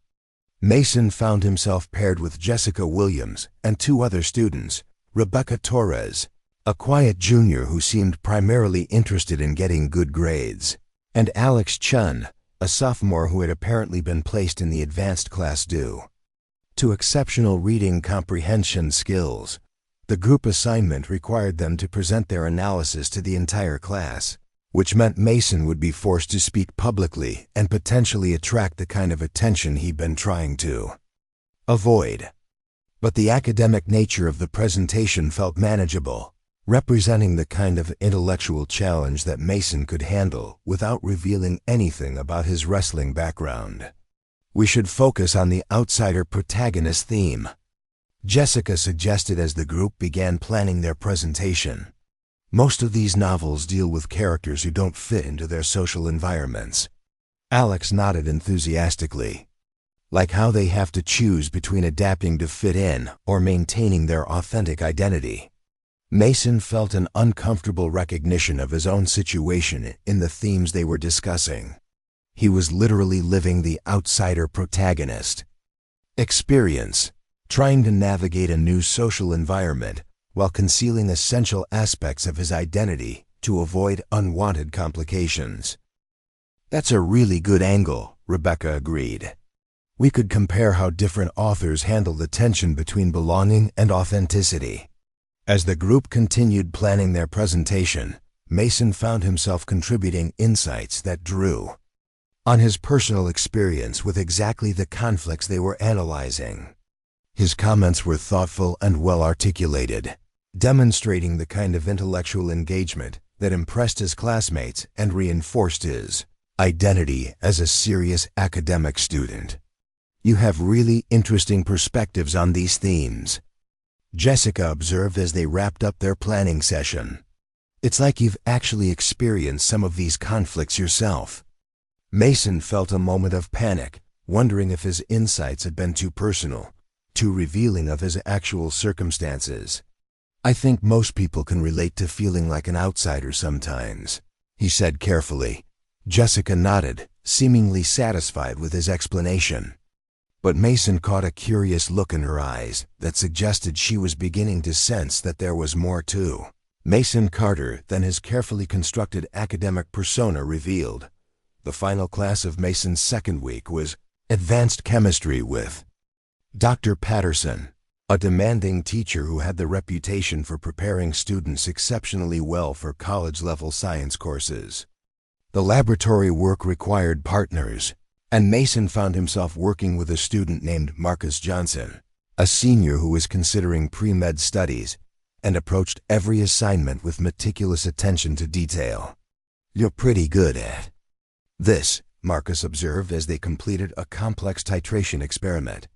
Mason found himself paired with Jessica Williams and two other students, Rebecca Torres, a quiet junior who seemed primarily interested in getting good grades, and Alex Chun, a sophomore who had apparently been placed in the advanced class due to exceptional reading comprehension skills. The group assignment required them to present their analysis to the entire class, which meant Mason would be forced to speak publicly and potentially attract the kind of attention he'd been trying to avoid. But the academic nature of the presentation felt manageable, representing the kind of intellectual challenge that Mason could handle without revealing anything about his wrestling background. "We should focus on the outsider protagonist theme," Jessica suggested as the group began planning their presentation. "Most of these novels deal with characters who don't fit into their social environments." Alex nodded enthusiastically. "Like how they have to choose between adapting to fit in or maintaining their authentic identity." Mason felt an uncomfortable recognition of his own situation in the themes they were discussing. He was literally living the outsider protagonist experience, trying to navigate a new social environment while concealing essential aspects of his identity to avoid unwanted complications. "That's a really good angle," Rebecca agreed. "We could compare how different authors handle the tension between belonging and authenticity." As the group continued planning their presentation, Mason found himself contributing insights that drew on his personal experience with exactly the conflicts they were analyzing. His comments were thoughtful and well-articulated, demonstrating the kind of intellectual engagement that impressed his classmates and reinforced his identity as a serious academic student. "You have really interesting perspectives on these themes," Jessica observed as they wrapped up their planning session. "It's like you've actually experienced some of these conflicts yourself." Mason felt a moment of panic, wondering if his insights had been too personal, too revealing of his actual circumstances. "I think most people can relate to feeling like an outsider sometimes," he said carefully. Jessica nodded, seemingly satisfied with his explanation. But Mason caught a curious look in her eyes that suggested she was beginning to sense that there was more to Mason Carter than his carefully constructed academic persona revealed. The final class of Mason's second week was advanced chemistry with Dr. Patterson, a demanding teacher who had the reputation for preparing students exceptionally well for college-level science courses. The laboratory work required partners, and Mason found himself working with a student named Marcus Johnson, a senior who was considering pre-med studies and approached every assignment with meticulous attention to detail. "You're pretty good at this," Marcus observed as they completed a complex titration experiment.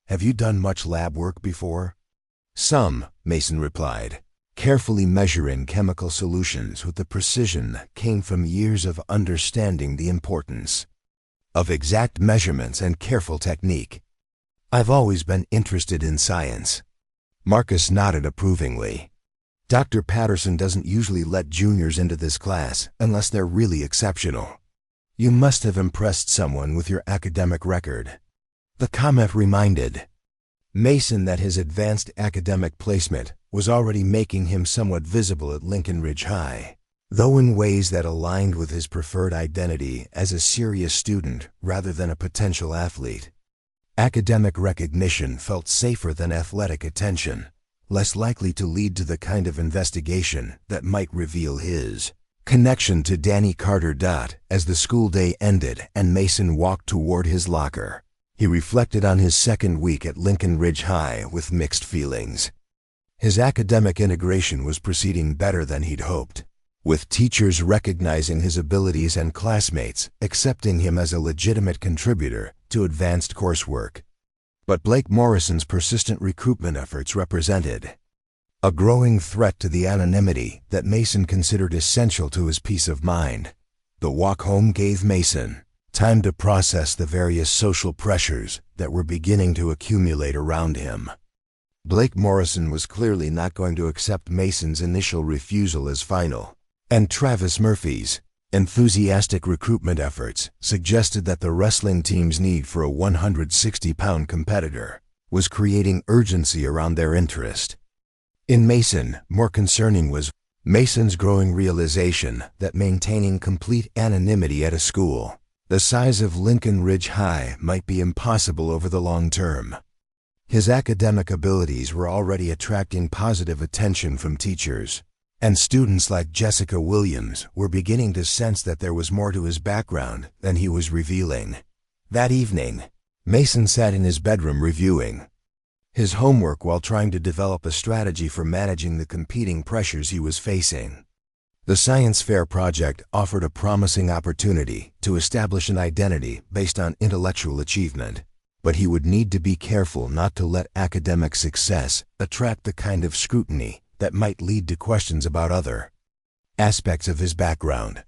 "Have you done much lab work before?" "Some," Mason replied, carefully measuring chemical solutions with the precision that came from years of understanding the importance of exact measurements and careful technique. "I've always been interested in science." Marcus nodded approvingly. "Dr. Patterson doesn't usually let juniors into this class unless they're really exceptional. You must have impressed someone with your academic record." The comment reminded Mason that his advanced academic placement was already making him somewhat visible at Lincoln Ridge High, though in ways that aligned with his preferred identity as a serious student rather than a potential athlete. Academic recognition felt safer than athletic attention, less likely to lead to the kind of investigation that might reveal his connection to Danny Carter. As the school day ended and Mason walked toward his locker, he reflected on his second week at Lincoln Ridge High with mixed feelings. His academic integration was proceeding better than he'd hoped, with teachers recognizing his abilities and classmates accepting him as a legitimate contributor to advanced coursework. But Blake Morrison's persistent recruitment efforts represented a growing threat to the anonymity that Mason considered essential to his peace of mind. The walk home gave Mason time to process the various social pressures that were beginning to accumulate around him. Blake Morrison was clearly not going to accept Mason's initial refusal as final, and Travis Murphy's enthusiastic recruitment efforts suggested that the wrestling team's need for a 160-pound competitor was creating urgency around their interest. In Mason, more concerning was Mason's growing realization that maintaining complete anonymity at a school the size of Lincoln Ridge High might be impossible over the long term. His academic abilities were already attracting positive attention from teachers, and students like Jessica Williams were beginning to sense that there was more to his background than he was revealing. That evening, Mason sat in his bedroom reviewing his homework while trying to develop a strategy for managing the competing pressures he was facing. The science fair project offered a promising opportunity to establish an identity based on intellectual achievement, but he would need to be careful not to let academic success attract the kind of scrutiny that might lead to questions about other aspects of his background.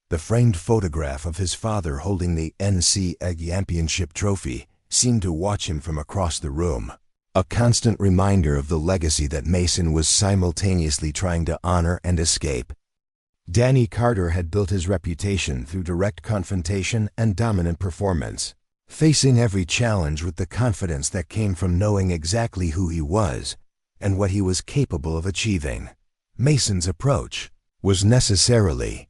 The framed photograph of his father holding the NCAA championship trophy seemed to watch him from across the room, a constant reminder of the legacy that Mason was simultaneously trying to honor and escape. Danny Carter had built his reputation through direct confrontation and dominant performance, facing every challenge with the confidence that came from knowing exactly who he was and what he was capable of achieving. Mason's approach was necessarily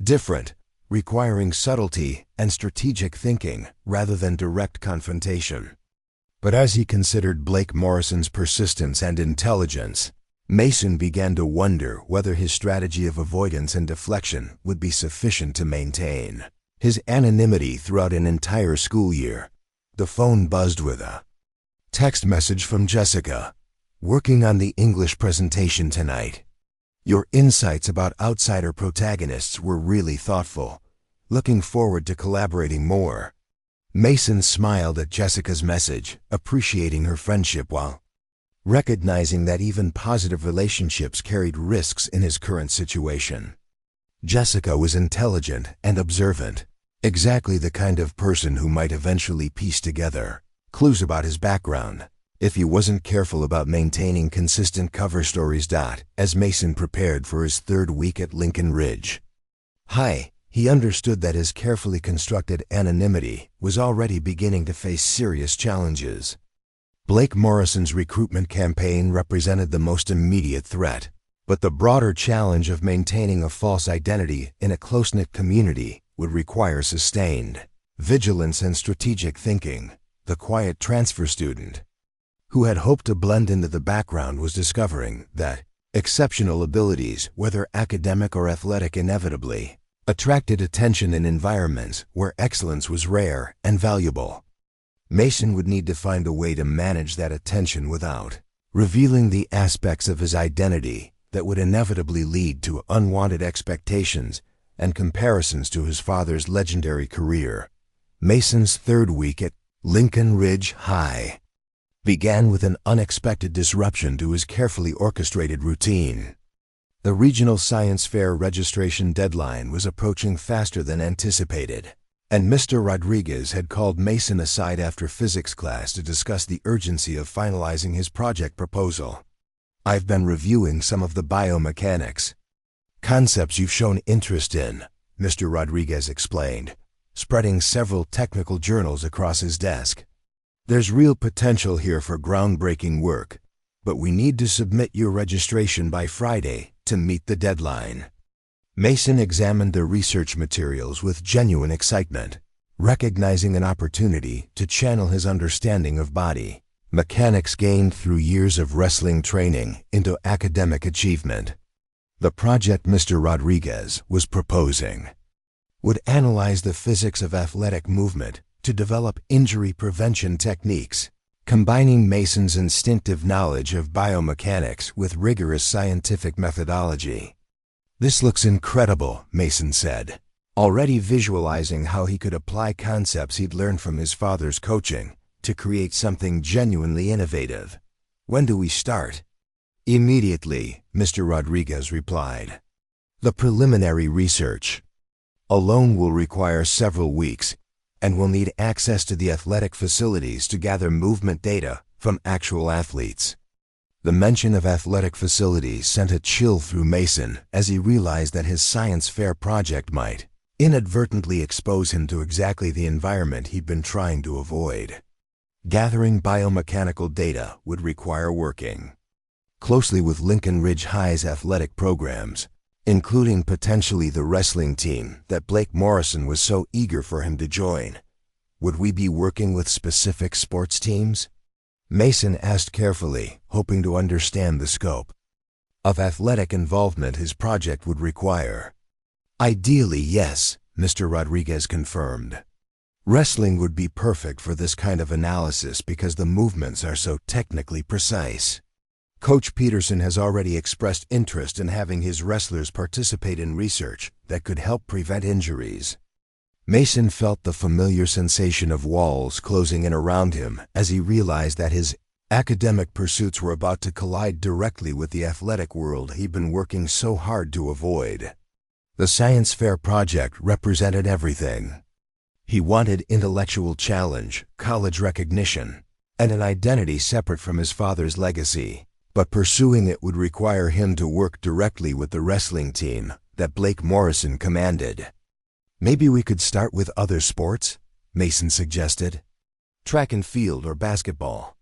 different, requiring subtlety and strategic thinking rather than direct confrontation. But as he considered Blake Morrison's persistence and intelligence, Mason began to wonder whether his strategy of avoidance and deflection would be sufficient to maintain his anonymity throughout an entire school year. The phone buzzed with a text message from Jessica. "Working on the English presentation tonight. Your insights about outsider protagonists were really thoughtful. Looking forward to collaborating more." Mason smiled at Jessica's message, appreciating her friendship while recognizing that even positive relationships carried risks in his current situation. Jessica was intelligent and observant, exactly the kind of person who might eventually piece together clues about his background if he wasn't careful about maintaining consistent cover stories. As Mason prepared for his third week at Lincoln Ridge High, he understood that his carefully constructed anonymity was already beginning to face serious challenges. Blake Morrison's recruitment campaign represented the most immediate threat, but the broader challenge of maintaining a false identity in a close-knit community would require sustained vigilance and strategic thinking. The quiet transfer student who had hoped to blend into the background was discovering that exceptional abilities, whether academic or athletic, inevitably attracted attention in environments where excellence was rare and valuable. Mason would need to find a way to manage that attention without revealing the aspects of his identity that would inevitably lead to unwanted expectations and comparisons to his father's legendary career. Mason's third week at Lincoln Ridge High began with an unexpected disruption to his carefully orchestrated routine. The regional science fair registration deadline was approaching faster than anticipated, and Mr. Rodriguez had called Mason aside after physics class to discuss the urgency of finalizing his project proposal. "I've been reviewing some of the biomechanics concepts you've shown interest in," Mr. Rodriguez explained, spreading several technical journals across his desk. "There's real potential here for groundbreaking work, but we need to submit your registration by Friday to meet the deadline." Mason examined the research materials with genuine excitement, recognizing an opportunity to channel his understanding of body mechanics gained through years of wrestling training into academic achievement. The project Mr. Rodriguez was proposing would analyze the physics of athletic movement to develop injury prevention techniques, combining Mason's instinctive knowledge of biomechanics with rigorous scientific methodology. "This looks incredible," Mason said, already visualizing how he could apply concepts he'd learned from his father's coaching to create something genuinely innovative. "When do we start?" "Immediately," Mr. Rodriguez replied. "The preliminary research alone will require several weeks, and we'll need access to the athletic facilities to gather movement data from actual athletes." The mention of athletic facilities sent a chill through Mason as he realized that his science fair project might inadvertently expose him to exactly the environment he'd been trying to avoid. Gathering biomechanical data would require working closely with Lincoln Ridge High's athletic programs, including potentially the wrestling team that Blake Morrison was so eager for him to join. Would we be working with specific sports teams? Mason asked carefully, hoping to understand the scope of athletic involvement his project would require. "Ideally, yes," Mr. Rodriguez confirmed. "Wrestling would be perfect for this kind of analysis because the movements are so technically precise. Coach Peterson has already expressed interest in having his wrestlers participate in research that could help prevent injuries." Mason felt the familiar sensation of walls closing in around him as he realized that his academic pursuits were about to collide directly with the athletic world he'd been working so hard to avoid. The science fair project represented everything. He wanted intellectual challenge, college recognition, and an identity separate from his father's legacy, but pursuing it would require him to work directly with the wrestling team that Blake Morrison commanded. "Maybe we could start with other sports," Mason suggested. "Track and field or basketball.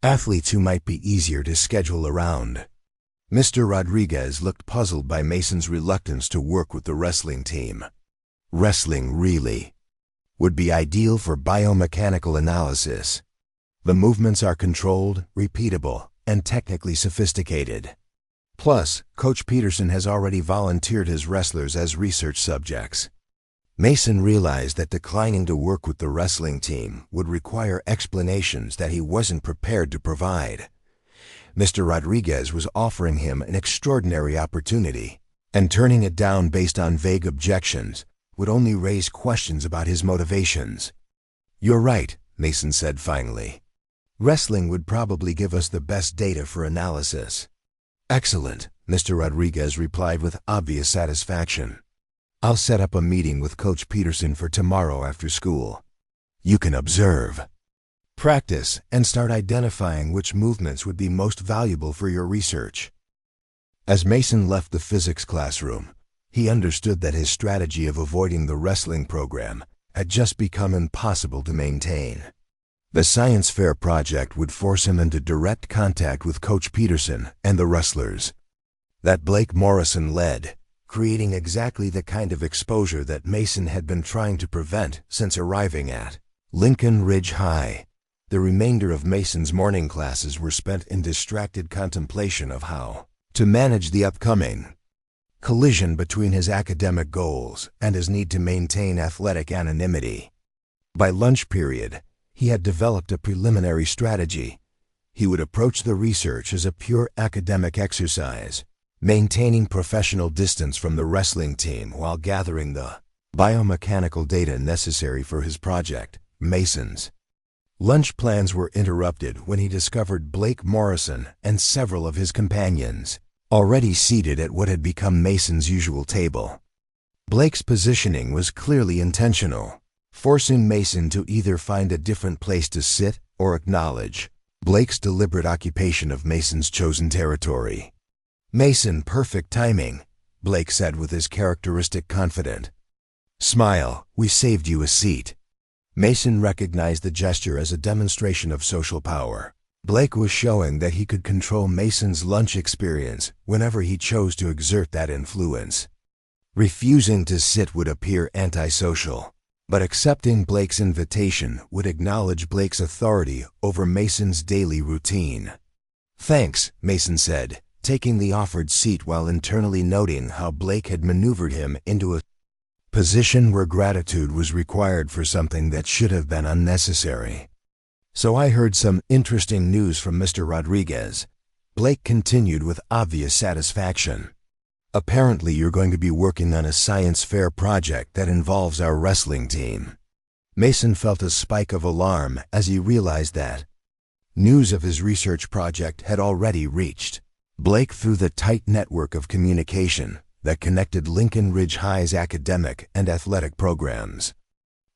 Athletes who might be easier to schedule around." Mr. Rodriguez looked puzzled by Mason's reluctance to work with the wrestling team. Wrestling really would be ideal for biomechanical analysis. The movements are controlled, repeatable, and technically sophisticated. Plus, Coach Peterson has already volunteered his wrestlers as research subjects. Mason realized that declining to work with the wrestling team would require explanations that he wasn't prepared to provide. Mr. Rodriguez was offering him an extraordinary opportunity, and turning it down based on vague objections would only raise questions about his motivations. "You're right," Mason said finally. "Wrestling would probably give us the best data for analysis." "Excellent," Mr. Rodriguez replied with obvious satisfaction. "I'll set up a meeting with Coach Peterson for tomorrow after school. You can observe, practice, and start identifying which movements would be most valuable for your research." As Mason left the physics classroom, he understood that his strategy of avoiding the wrestling program had just become impossible to maintain. The science fair project would force him into direct contact with Coach Peterson and the wrestlers that Blake Morrison led, creating exactly the kind of exposure that Mason had been trying to prevent since arriving at Lincoln Ridge High. The remainder of Mason's morning classes were spent in distracted contemplation of how to manage the upcoming collision between his academic goals and his need to maintain athletic anonymity. By lunch period, he had developed a preliminary strategy. He would approach the research as a pure academic exercise, maintaining professional distance from the wrestling team while gathering the biomechanical data necessary for his project, Mason's. Lunch plans were interrupted when he discovered Blake Morrison and several of his companions already seated at what had become Mason's usual table. Blake's positioning was clearly intentional, forcing Mason to either find a different place to sit or acknowledge Blake's deliberate occupation of Mason's chosen territory. "Mason, perfect timing," Blake said with his characteristic confident smile. "We saved you a seat." Mason recognized the gesture as a demonstration of social power. Blake was showing that he could control Mason's lunch experience whenever he chose to exert that influence. Refusing to sit would appear antisocial, but accepting Blake's invitation would acknowledge Blake's authority over Mason's daily routine. "Thanks," Mason said, taking the offered seat while internally noting how Blake had maneuvered him into a position where gratitude was required for something that should have been unnecessary. "So I heard some interesting news from Mr. Rodriguez," Blake continued with obvious satisfaction. Apparently you're going to be working on a science fair project that involves our wrestling team. Mason felt a spike of alarm as he realized that news of his research project had already reached Blake through the tight network of communication that connected Lincoln Ridge High's academic and athletic programs.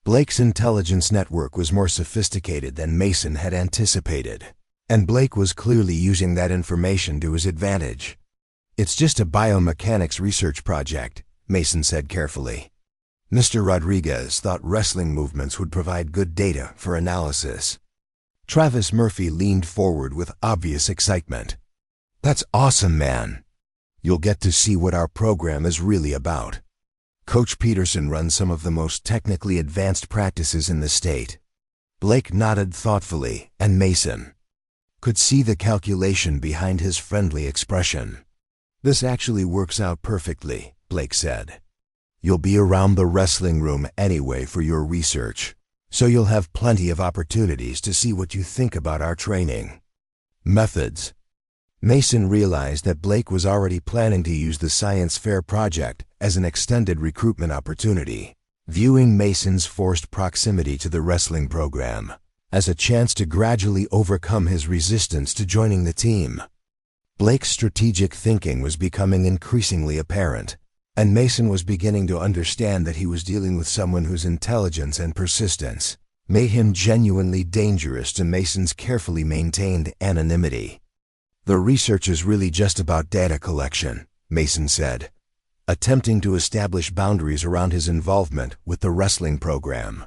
Blake's intelligence network was more sophisticated than Mason had anticipated, and Blake was clearly using that information to his advantage. "It's just a biomechanics research project," Mason said carefully. Mr. Rodriguez thought wrestling movements would provide good data for analysis. Travis Murphy leaned forward with obvious excitement. "That's awesome, man. You'll get to see what our program is really about. Coach Peterson runs some of the most technically advanced practices in the state." Blake nodded thoughtfully, and Mason could see the calculation behind his friendly expression. "This actually works out perfectly," Blake said. "You'll be around the wrestling room anyway for your research, so you'll have plenty of opportunities to see what you think about our training methods." Mason realized that Blake was already planning to use the science fair project as an extended recruitment opportunity, viewing Mason's forced proximity to the wrestling program as a chance to gradually overcome his resistance to joining the team. Blake's strategic thinking was becoming increasingly apparent, and Mason was beginning to understand that he was dealing with someone whose intelligence and persistence made him genuinely dangerous to Mason's carefully maintained anonymity. "The research is really just about data collection," Mason said, attempting to establish boundaries around his involvement with the wrestling program.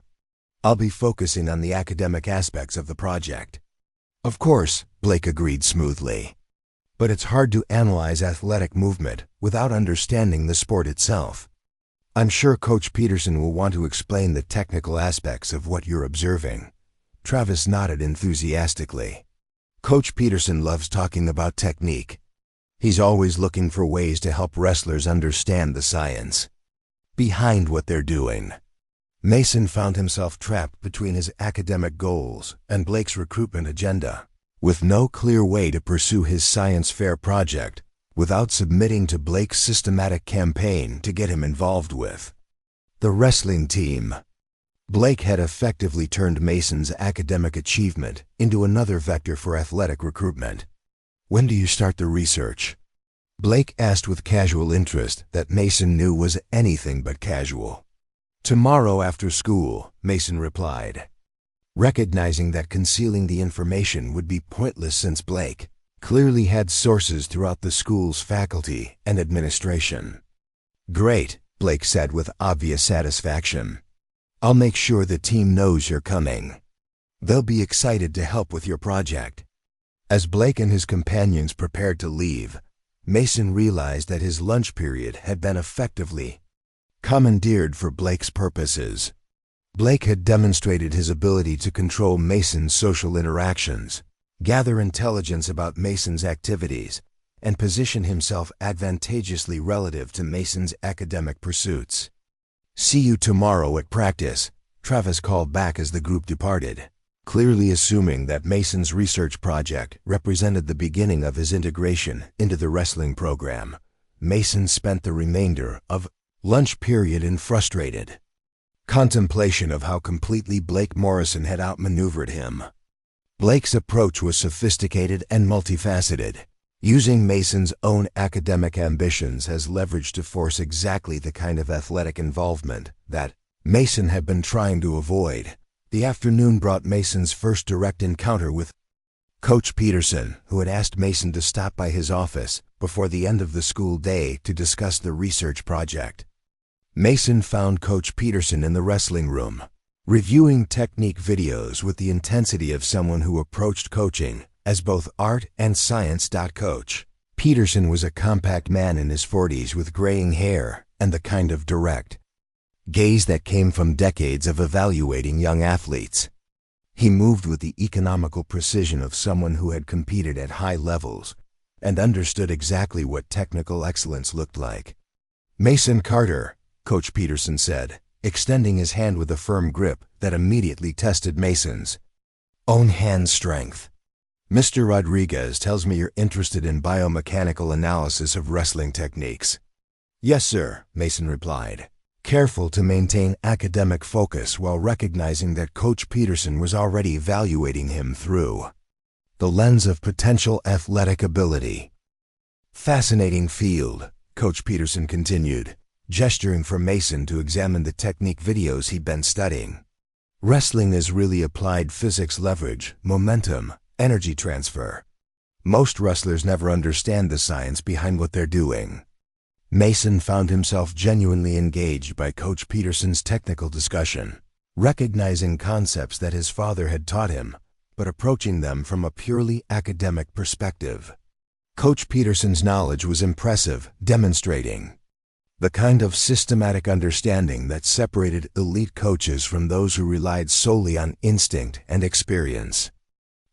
"I'll be focusing on the academic aspects of the project." "Of course," Blake agreed smoothly. "But it's hard to analyze athletic movement without understanding the sport itself. I'm sure Coach Peterson will want to explain the technical aspects of what you're observing." Travis nodded enthusiastically. Coach Peterson loves talking about technique. He's always looking for ways to help wrestlers understand the science behind what they're doing. Mason found himself trapped between his academic goals and Blake's recruitment agenda, with no clear way to pursue his science fair project without submitting to Blake's systematic campaign to get him involved with the wrestling team. Blake had effectively turned Mason's academic achievement into another vector for athletic recruitment. "When do you start the research?" Blake asked with casual interest that Mason knew was anything but casual. "Tomorrow after school," Mason replied, recognizing that concealing the information would be pointless since Blake clearly had sources throughout the school's faculty and administration. "Great," Blake said with obvious satisfaction. "I'll make sure the team knows you're coming. They'll be excited to help with your project." As Blake and his companions prepared to leave, Mason realized that his lunch period had been effectively commandeered for Blake's purposes. Blake had demonstrated his ability to control Mason's social interactions, gather intelligence about Mason's activities, and position himself advantageously relative to Mason's academic pursuits. "See you tomorrow at practice," Travis called back as the group departed, clearly assuming that Mason's research project represented the beginning of his integration into the wrestling program. Mason spent the remainder of lunch period in frustrated contemplation of how completely Blake Morrison had outmaneuvered him. Blake's approach was sophisticated and multifaceted, using Mason's own academic ambitions as leverage to force exactly the kind of athletic involvement that Mason had been trying to avoid. The afternoon brought Mason's first direct encounter with Coach Peterson, who had asked Mason to stop by his office before the end of the school day to discuss the research project. Mason found Coach Peterson in the wrestling room, reviewing technique videos with the intensity of someone who approached coaching as both art and science. Coach Peterson was a compact man in his 40s with graying hair and the kind of direct gaze that came from decades of evaluating young athletes. He moved with the economical precision of someone who had competed at high levels and understood exactly what technical excellence looked like. "Mason Carter," Coach Peterson said, extending his hand with a firm grip that immediately tested Mason's own hand strength. "Mr. Rodriguez tells me you're interested in biomechanical analysis of wrestling techniques. Yes, sir, Mason replied, careful to maintain academic focus while recognizing that Coach Peterson was already evaluating him through the lens of potential athletic ability. Fascinating field, Coach Peterson continued, gesturing for Mason to examine the technique videos he'd been studying. Wrestling is really applied physics, leverage, momentum, energy transfer. Most wrestlers never understand the science behind what they're doing. Mason found himself genuinely engaged by Coach Peterson's technical discussion, recognizing concepts that his father had taught him, but approaching them from a purely academic perspective. Coach Peterson's knowledge was impressive, demonstrating the kind of systematic understanding that separated elite coaches from those who relied solely on instinct and experience.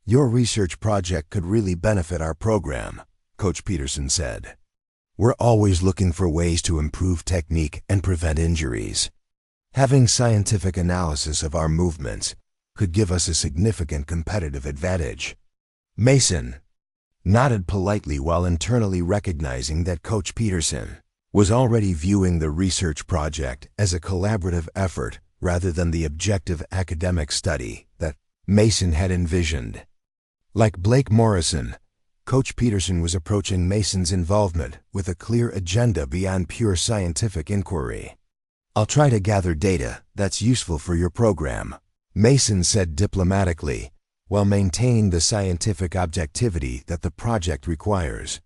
Your research project could really benefit our program, Coach Peterson said. We're always looking for ways to improve technique and prevent injuries. Having scientific analysis of our movements could give us a significant competitive advantage. Mason nodded politely while internally recognizing that Coach Peterson was already viewing the research project as a collaborative effort rather than the objective academic study that Mason had envisioned. Like Blake Morrison, Coach Peterson was approaching Mason's involvement with a clear agenda beyond pure scientific inquiry. I'll try to gather data that's useful for your program, Mason said diplomatically, while maintaining the scientific objectivity that the project requires.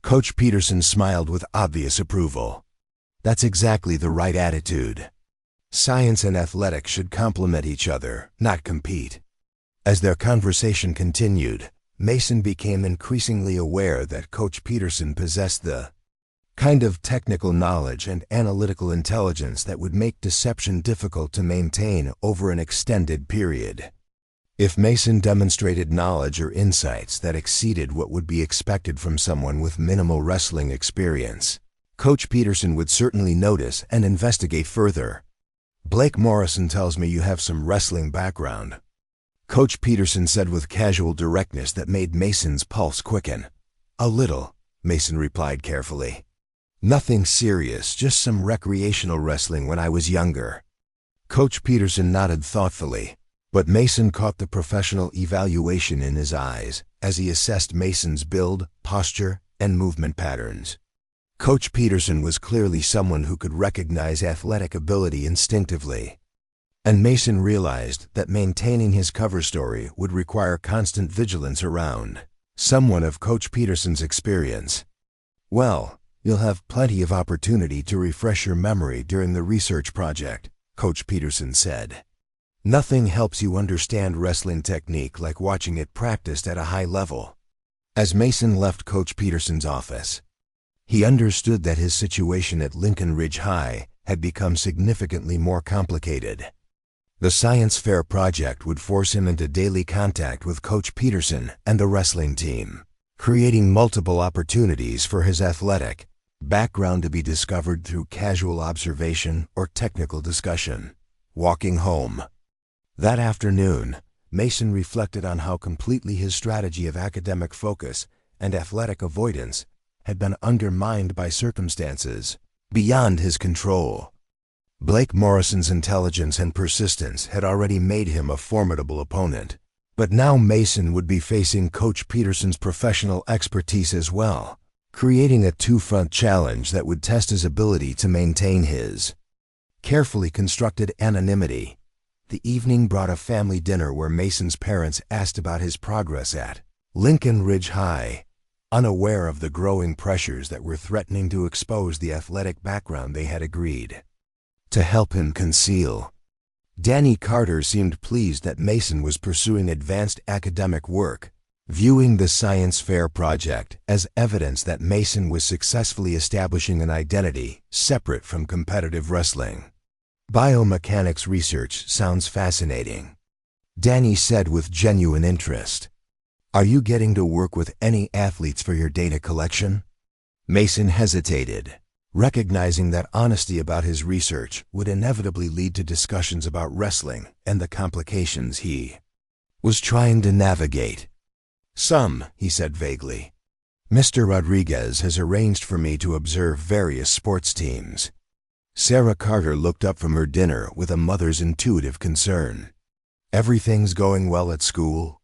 Coach Peterson smiled with obvious approval. That's exactly the right attitude. Science and athletics should complement each other, not compete. As their conversation continued, Mason became increasingly aware that Coach Peterson possessed the kind of technical knowledge and analytical intelligence that would make deception difficult to maintain over an extended period. If Mason demonstrated knowledge or insights that exceeded what would be expected from someone with minimal wrestling experience, Coach Peterson would certainly notice and investigate further. Blake Morrison tells me you have some wrestling background, Coach Peterson said with casual directness that made Mason's pulse quicken. A little, Mason replied carefully. Nothing serious, just some recreational wrestling when I was younger. Coach Peterson nodded thoughtfully, but Mason caught the professional evaluation in his eyes as he assessed Mason's build, posture, and movement patterns. Coach Peterson was clearly someone who could recognize athletic ability instinctively. And Mason realized that maintaining his cover story would require constant vigilance around someone of Coach Peterson's experience. Well, you'll have plenty of opportunity to refresh your memory during the research project, Coach Peterson said. Nothing helps you understand wrestling technique like watching it practiced at a high level. As Mason left Coach Peterson's office, he understood that his situation at Lincoln Ridge High had become significantly more complicated. The science fair project would force him into daily contact with Coach Peterson and the wrestling team, creating multiple opportunities for his athletic background to be discovered through casual observation or technical discussion. Walking home that afternoon, Mason reflected on how completely his strategy of academic focus and athletic avoidance had been undermined by circumstances beyond his control. Blake Morrison's intelligence and persistence had already made him a formidable opponent, but now Mason would be facing Coach Peterson's professional expertise as well, creating a two-front challenge that would test his ability to maintain his carefully constructed anonymity. The evening brought a family dinner where Mason's parents asked about his progress at Lincoln Ridge High, unaware of the growing pressures that were threatening to expose the athletic background they had agreed to help him conceal. Danny Carter seemed pleased that Mason was pursuing advanced academic work, viewing the science fair project as evidence that Mason was successfully establishing an identity separate from competitive wrestling. Biomechanics research sounds fascinating, Danny said with genuine interest. Are you getting to work with any athletes for your data collection? Mason hesitated, recognizing that honesty about his research would inevitably lead to discussions about wrestling and the complications he was trying to navigate. Some, he said vaguely. Mr. Rodriguez has arranged for me to observe various sports teams. Sarah Carter looked up from her dinner with a mother's intuitive concern. Everything's going well at school?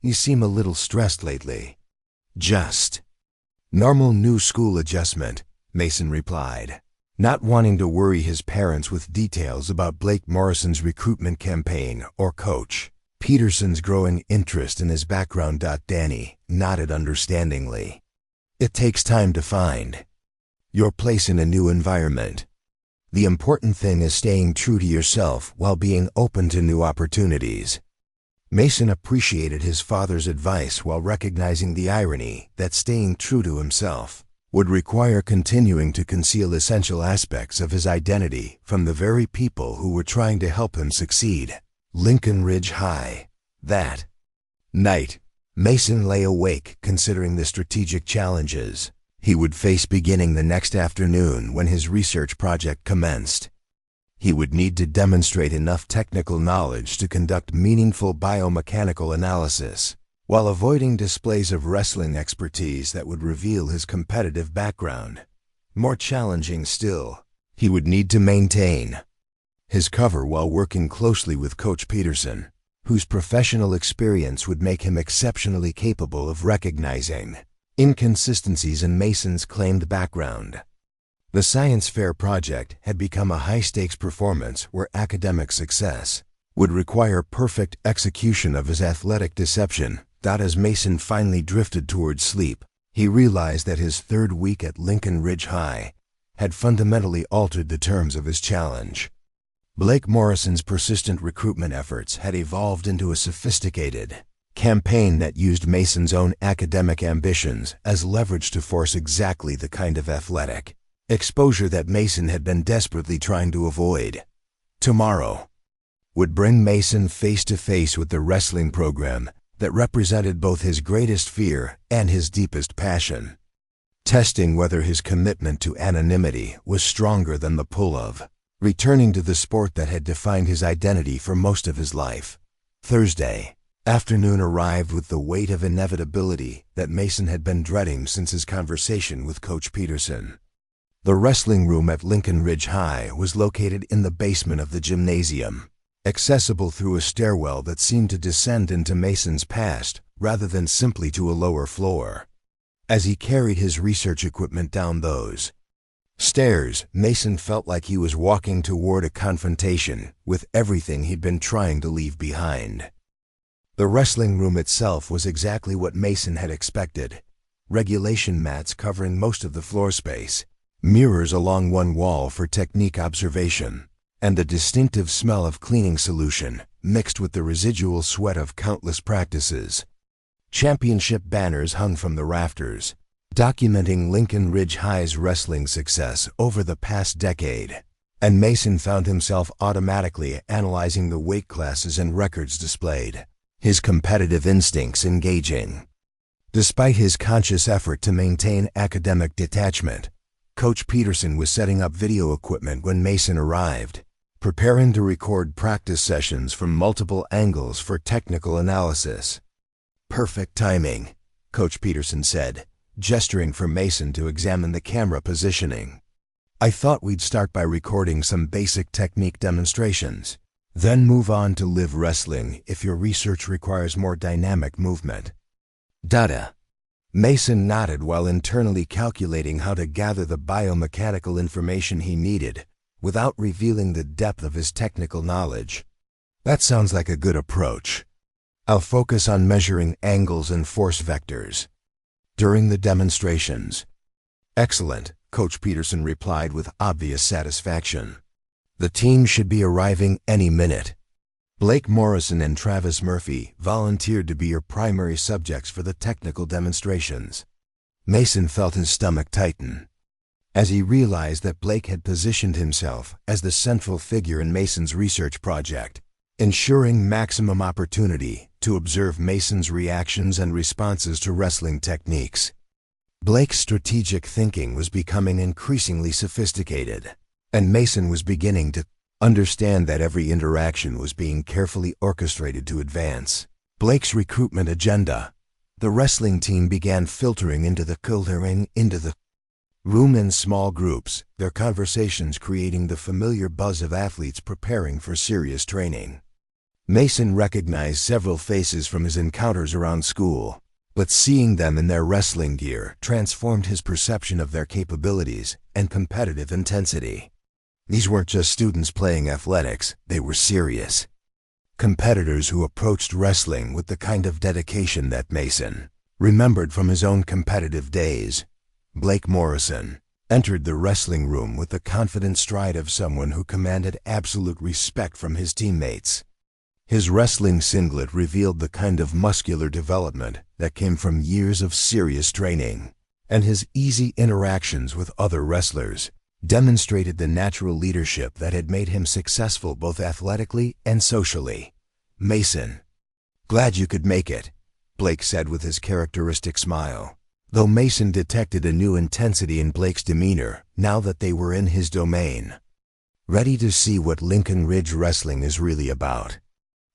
You seem a little stressed lately. Just normal new school adjustment, Mason replied, not wanting to worry his parents with details about Blake Morrison's recruitment campaign or Coach Peterson's growing interest in his background. Danny nodded understandingly. It takes time to find your place in a new environment. The important thing is staying true to yourself while being open to new opportunities. Mason appreciated his father's advice while recognizing the irony that staying true to himself would require continuing to conceal essential aspects of his identity from the very people who were trying to help him succeed. Lincoln Ridge High. That night, Mason lay awake considering the strategic challenges he would face beginning the next afternoon when his research project commenced. He would need to demonstrate enough technical knowledge to conduct meaningful biomechanical analysis, while avoiding displays of wrestling expertise that would reveal his competitive background. More challenging still, he would need to maintain his cover while working closely with Coach Peterson, whose professional experience would make him exceptionally capable of recognizing inconsistencies in Mason's claimed background. The science fair project had become a high-stakes performance where academic success would require perfect execution of his athletic deception. As Mason finally drifted towards sleep, he realized that his third week at Lincoln Ridge High had fundamentally altered the terms of his challenge. Blake Morrison's persistent recruitment efforts had evolved into a sophisticated campaign that used Mason's own academic ambitions as leverage to force exactly the kind of athletic exposure that Mason had been desperately trying to avoid. Tomorrow would bring Mason face to face with the wrestling program that represented both his greatest fear and his deepest passion, testing whether his commitment to anonymity was stronger than the pull of returning to the sport that had defined his identity for most of his life. Thursday afternoon arrived with the weight of inevitability that Mason had been dreading since his conversation with Coach Peterson. The wrestling room at Lincoln Ridge High was located in the basement of the gymnasium, accessible through a stairwell that seemed to descend into Mason's past rather than simply to a lower floor. As he carried his research equipment down those stairs, Mason felt like he was walking toward a confrontation with everything he'd been trying to leave behind. The wrestling room itself was exactly what Mason had expected. Regulation mats covering most of the floor space, mirrors along one wall for technique observation, and the distinctive smell of cleaning solution mixed with the residual sweat of countless practices. Championship banners hung from the rafters, documenting Lincoln Ridge High's wrestling success over the past decade, and Mason found himself automatically analyzing the weight classes and records displayed, his competitive instincts engaging. Despite his conscious effort to maintain academic detachment, Coach Peterson was setting up video equipment when Mason arrived, preparing to record practice sessions from multiple angles for technical analysis. "Perfect timing," Coach Peterson said, gesturing for Mason to examine the camera positioning. "I thought we'd start by recording some basic technique demonstrations, then move on to live wrestling if your research requires more dynamic movement." Dada. Mason nodded while internally calculating how to gather the biomechanical information he needed without revealing the depth of his technical knowledge. "That sounds like a good approach. I'll focus on measuring angles and force vectors during the demonstrations." "Excellent," Coach Peterson replied with obvious satisfaction. "The team should be arriving any minute. Blake Morrison and Travis Murphy volunteered to be your primary subjects for the technical demonstrations." Mason felt his stomach tighten as he realized that Blake had positioned himself as the central figure in Mason's research project, ensuring maximum opportunity to observe Mason's reactions and responses to wrestling techniques. Blake's strategic thinking was becoming increasingly sophisticated, and Mason was beginning to understand that every interaction was being carefully orchestrated to advance Blake's recruitment agenda. The wrestling team began filtering into the room in small groups, their conversations creating the familiar buzz of athletes preparing for serious training. Mason recognized several faces from his encounters around school, but seeing them in their wrestling gear transformed his perception of their capabilities and competitive intensity. These weren't just students playing athletics, they were serious competitors who approached wrestling with the kind of dedication that Mason remembered from his own competitive days. Blake Morrison entered the wrestling room with the confident stride of someone who commanded absolute respect from his teammates. His wrestling singlet revealed the kind of muscular development that came from years of serious training, and his easy interactions with other wrestlers demonstrated the natural leadership that had made him successful both athletically and socially. "Mason, glad you could make it," Blake said with his characteristic smile. Though Mason detected a new intensity in Blake's demeanor now that they were in his domain. "Ready to see what Lincoln Ridge wrestling is really about?"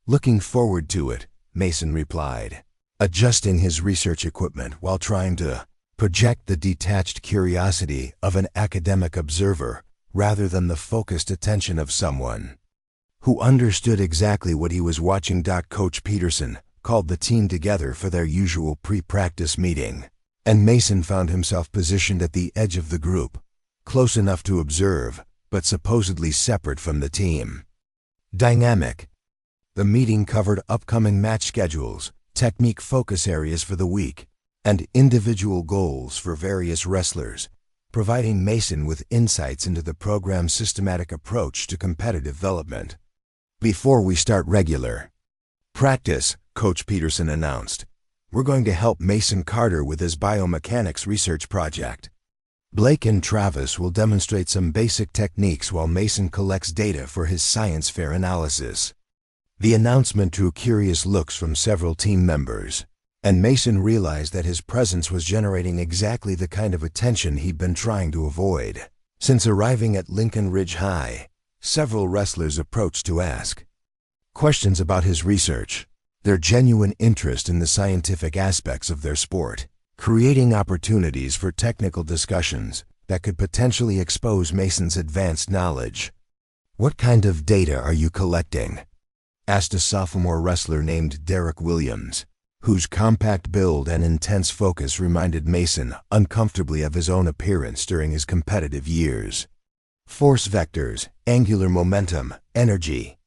"Looking forward to it," Mason replied, adjusting his research equipment while trying to project the detached curiosity of an academic observer rather than the focused attention of someone who understood exactly what he was watching. Coach Peterson called the team together for their usual pre-practice meeting, and Mason found himself positioned at the edge of the group, close enough to observe, but supposedly separate from the team. Dynamic. The meeting covered upcoming match schedules, technique focus areas for the week, and individual goals for various wrestlers, providing Mason with insights into the program's systematic approach to competitive development. "Before we start regular practice," Coach Peterson announced, "we're going to help Mason Carter with his biomechanics research project. Blake and Travis will demonstrate some basic techniques while Mason collects data for his science fair analysis." The announcement drew curious looks from several team members, and Mason realized that his presence was generating exactly the kind of attention he'd been trying to avoid. Since arriving at Lincoln Ridge High, several wrestlers approached to ask questions about his research, their genuine interest in the scientific aspects of their sport, creating opportunities for technical discussions that could potentially expose Mason's advanced knowledge. "What kind of data are you collecting?" asked a sophomore wrestler named Derek Williams, whose compact build and intense focus reminded Mason uncomfortably of his own appearance during his competitive years. "Force vectors, angular momentum, energy,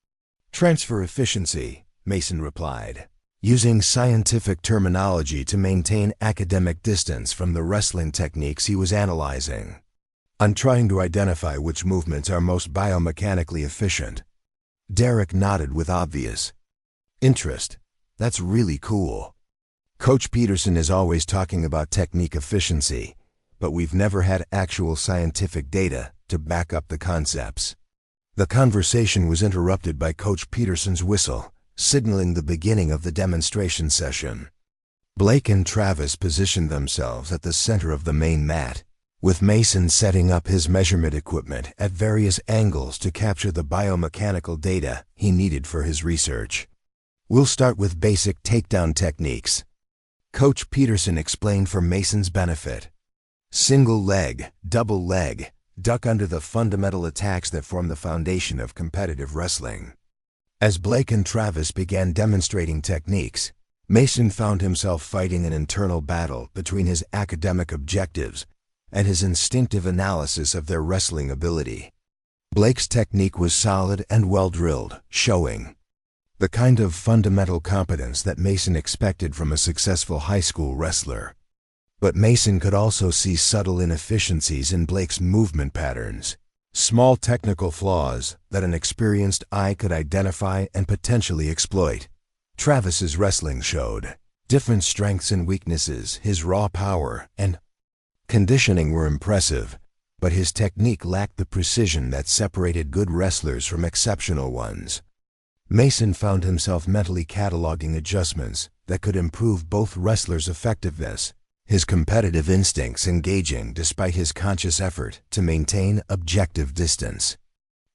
transfer efficiency," Mason replied, using scientific terminology to maintain academic distance from the wrestling techniques he was analyzing. "I'm trying to identify which movements are most biomechanically efficient." Derek nodded with obvious interest. "That's really cool. Coach Peterson is always talking about technique efficiency, but we've never had actual scientific data to back up the concepts." The conversation was interrupted by Coach Peterson's whistle, signaling the beginning of the demonstration session. Blake and Travis positioned themselves at the center of the main mat, with Mason setting up his measurement equipment at various angles to capture the biomechanical data he needed for his research. "We'll start with basic takedown techniques," Coach Peterson explained for Mason's benefit. "Single leg, double leg, duck under the fundamental attacks that form the foundation of competitive wrestling." As Blake and Travis began demonstrating techniques, Mason found himself fighting an internal battle between his academic objectives and his instinctive analysis of their wrestling ability. Blake's technique was solid and well-drilled, showing the kind of fundamental competence that Mason expected from a successful high school wrestler. But Mason could also see subtle inefficiencies in Blake's movement patterns, small technical flaws that an experienced eye could identify and potentially exploit. Travis's wrestling showed different strengths and weaknesses. His raw power and conditioning were impressive, but his technique lacked the precision that separated good wrestlers from exceptional ones. Mason found himself mentally cataloging adjustments that could improve both wrestlers' effectiveness, his competitive instincts engaging despite his conscious effort to maintain objective distance.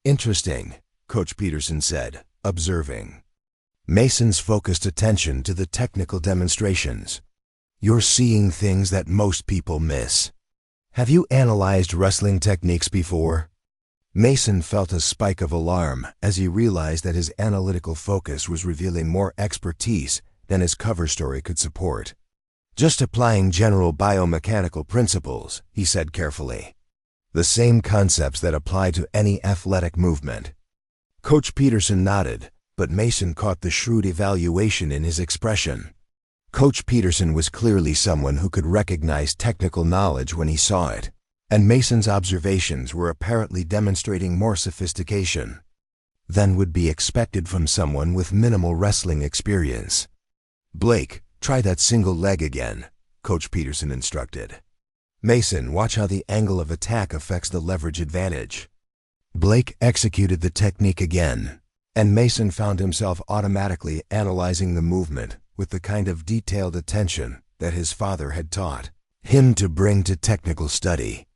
"Interesting," Coach Peterson said, observing Mason's focused attention to the technical demonstrations. You're seeing things that most people miss. Have you analyzed wrestling techniques before? Mason felt a spike of alarm as he realized that his analytical focus was revealing more expertise than his cover story could support. Just applying general biomechanical principles, he said carefully. The same concepts that apply to any athletic movement. Coach Peterson nodded, but Mason caught the shrewd evaluation in his expression. Coach Peterson was clearly someone who could recognize technical knowledge when he saw it, and Mason's observations were apparently demonstrating more sophistication than would be expected from someone with minimal wrestling experience. "Blake, try that single leg again," Coach Peterson instructed. "Mason, watch how the angle of attack affects the leverage advantage." Blake executed the technique again, and Mason found himself automatically analyzing the movement with the kind of detailed attention that his father had taught him to bring to technical study.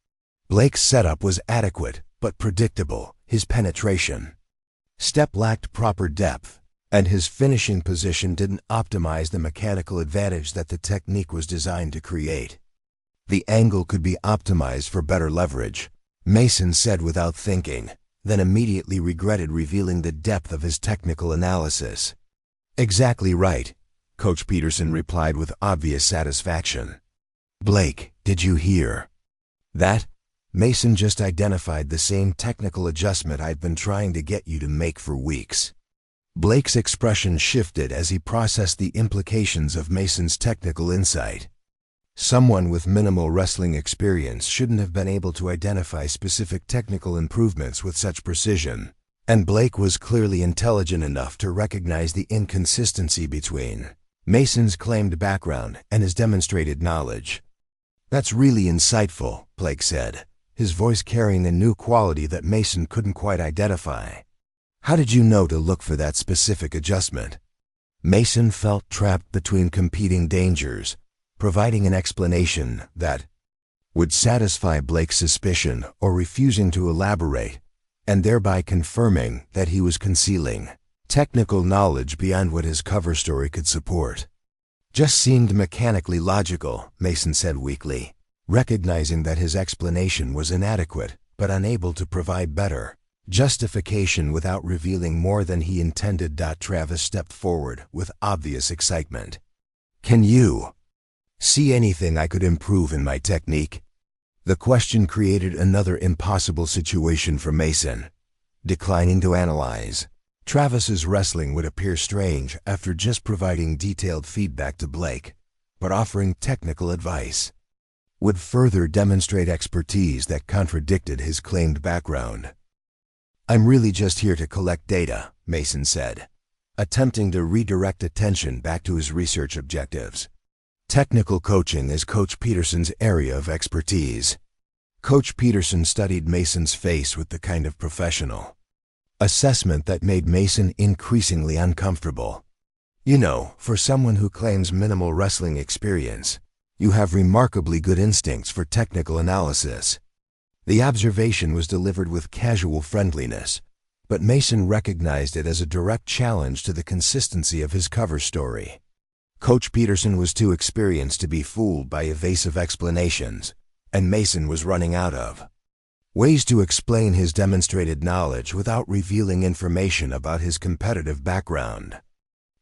Blake's setup was adequate but predictable. His penetration step lacked proper depth, and his finishing position didn't optimize the mechanical advantage that the technique was designed to create. The angle could be optimized for better leverage, Mason said without thinking, then immediately regretted revealing the depth of his technical analysis. "Exactly right," Coach Peterson replied with obvious satisfaction. "Blake, did you hear that? Mason just identified the same technical adjustment I'd been trying to get you to make for weeks." Blake's expression shifted as he processed the implications of Mason's technical insight. Someone with minimal wrestling experience shouldn't have been able to identify specific technical improvements with such precision, and Blake was clearly intelligent enough to recognize the inconsistency between Mason's claimed background and his demonstrated knowledge. "That's really insightful," Blake said, his voice carrying a new quality that Mason couldn't quite identify. "How did you know to look for that specific adjustment?" Mason felt trapped between competing dangers, providing an explanation that would satisfy Blake's suspicion or refusing to elaborate, and thereby confirming that he was concealing technical knowledge beyond what his cover story could support. "Just seemed mechanically logical," Mason said weakly, recognizing that his explanation was inadequate but unable to provide better justification without revealing more than he intended. Travis stepped forward with obvious excitement. "Can you see anything I could improve in my technique?" The question created another impossible situation for Mason. Declining to analyze Travis's wrestling would appear strange after just providing detailed feedback to Blake, but offering technical advice would further demonstrate expertise that contradicted his claimed background. "I'm really just here to collect data," Mason said, attempting to redirect attention back to his research objectives. Technical coaching is Coach Peterson's area of expertise. Coach Peterson studied Mason's face with the kind of professional assessment that made Mason increasingly uncomfortable. "You know, for someone who claims minimal wrestling experience, you have remarkably good instincts for technical analysis." The observation was delivered with casual friendliness, but Mason recognized it as a direct challenge to the consistency of his cover story. Coach Peterson was too experienced to be fooled by evasive explanations, and Mason was running out of ways to explain his demonstrated knowledge without revealing information about his competitive background.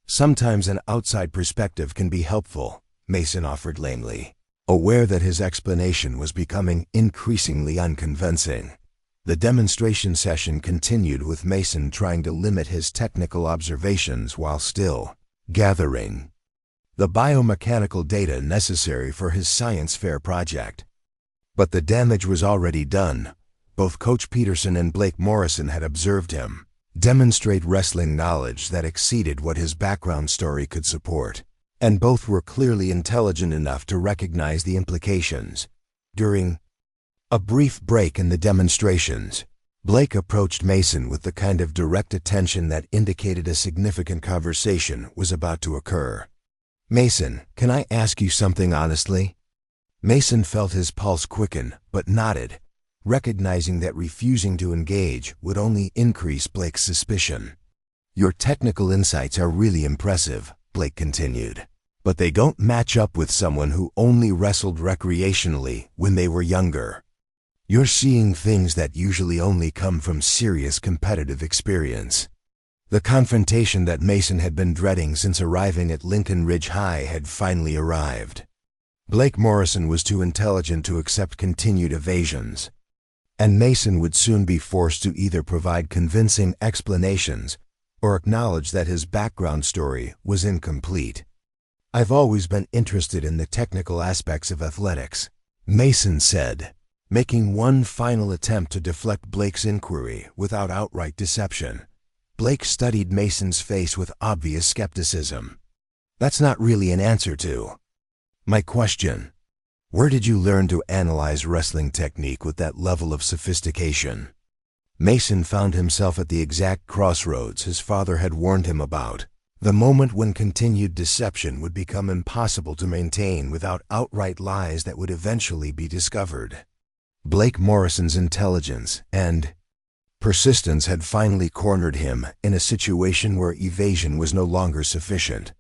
"Sometimes an outside perspective can be helpful," Mason offered lamely, aware that his explanation was becoming increasingly unconvincing. The demonstration session continued with Mason trying to limit his technical observations while still gathering the biomechanical data necessary for his science fair project. But the damage was already done. Both Coach Peterson and Blake Morrison had observed him demonstrate wrestling knowledge that exceeded what his background story could support, and both were clearly intelligent enough to recognize the implications. During a brief break in the demonstrations, Blake approached Mason with the kind of direct attention that indicated a significant conversation was about to occur. "Mason, can I ask you something honestly?" Mason felt his pulse quicken, but nodded, recognizing that refusing to engage would only increase Blake's suspicion. "Your technical insights are really impressive," Blake continued, but they don't match up with someone who only wrestled recreationally when they were younger. You're seeing things that usually only come from serious competitive experience. The confrontation that Mason had been dreading since arriving at Lincoln Ridge High had finally arrived. Blake Morrison was too intelligent to accept continued evasions, and Mason would soon be forced to either provide convincing explanations or acknowledge that his background story was incomplete. "I've always been interested in the technical aspects of athletics," Mason said, making one final attempt to deflect Blake's inquiry without outright deception. Blake studied Mason's face with obvious skepticism. "That's not really an answer to my question. Where did you learn to analyze wrestling technique with that level of sophistication?" Mason found himself at the exact crossroads his father had warned him about, the moment when continued deception would become impossible to maintain without outright lies that would eventually be discovered. Blake Morrison's intelligence and persistence had finally cornered him in a situation where evasion was no longer sufficient.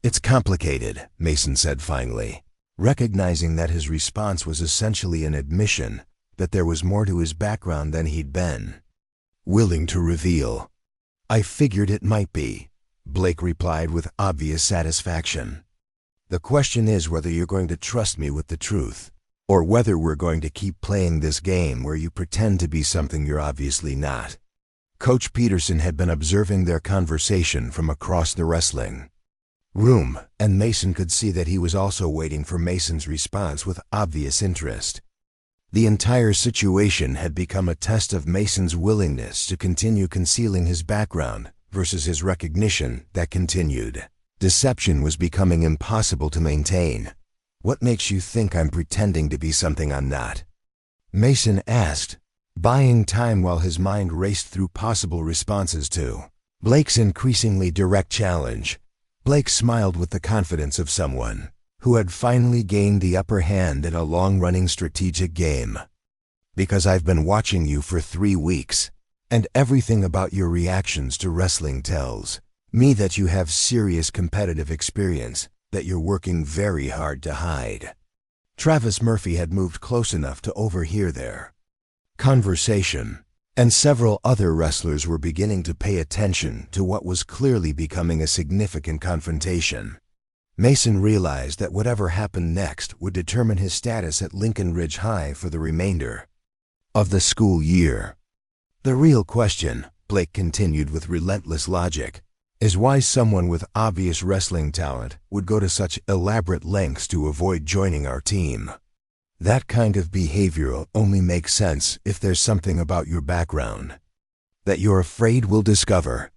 "It's complicated," Mason said finally, recognizing that his response was essentially an admission that there was more to his background than he'd been willing to reveal. "I figured it might be," Blake replied with obvious satisfaction. "The question is whether you're going to trust me with the truth, or whether we're going to keep playing this game where you pretend to be something you're obviously not." Coach Peterson had been observing their conversation from across the wrestling room, and Mason could see that he was also waiting for Mason's response with obvious interest. The entire situation had become a test of Mason's willingness to continue concealing his background versus his recognition that continued deception was becoming impossible to maintain. "What makes you think I'm pretending to be something I'm not?" Mason asked, buying time while his mind raced through possible responses to Blake's increasingly direct challenge. Blake smiled with the confidence of someone who had finally gained the upper hand in a long-running strategic game. "Because I've been watching you for 3 weeks, and everything about your reactions to wrestling tells me that you have serious competitive experience that you're working very hard to hide." Travis Murphy had moved close enough to overhear their conversation, and several other wrestlers were beginning to pay attention to what was clearly becoming a significant confrontation. Mason realized that whatever happened next would determine his status at Lincoln Ridge High for the remainder of the school year. "The real question," Blake continued with relentless logic, "is why someone with obvious wrestling talent would go to such elaborate lengths to avoid joining our team. That kind of behavior only makes sense if there's something about your background that you're afraid we'll discover."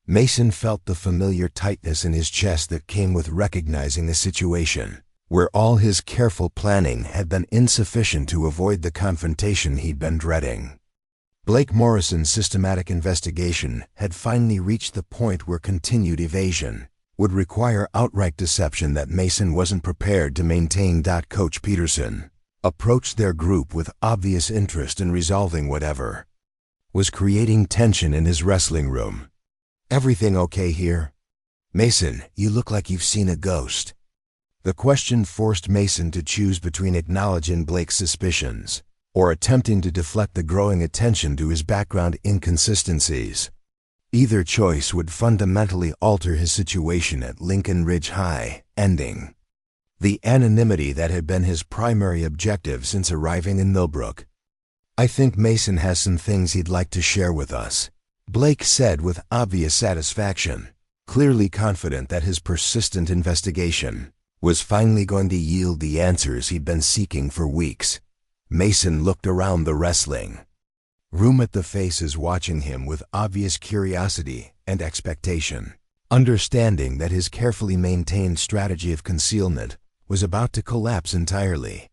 Mason felt the familiar tightness in his chest that came with recognizing a situation where all his careful planning had been insufficient to avoid the confrontation he'd been dreading. Blake Morrison's systematic investigation had finally reached the point where continued evasion would require outright deception that Mason wasn't prepared to maintain. Coach Peterson approached their group with obvious interest in resolving whatever was creating tension in his wrestling room. "Everything okay here? Mason, you look like you've seen a ghost." The question forced Mason to choose between acknowledging Blake's suspicions or attempting to deflect the growing attention to his background inconsistencies. Either choice would fundamentally alter his situation at Lincoln Ridge High, ending the anonymity that had been his primary objective since arriving in Millbrook. "I think Mason has some things he'd like to share with us," Blake said with obvious satisfaction, clearly confident that his persistent investigation was finally going to yield the answers he'd been seeking for weeks. Mason looked around the wrestling room at the faces watching him with obvious curiosity and expectation, understanding that his carefully maintained strategy of concealment was about to collapse entirely.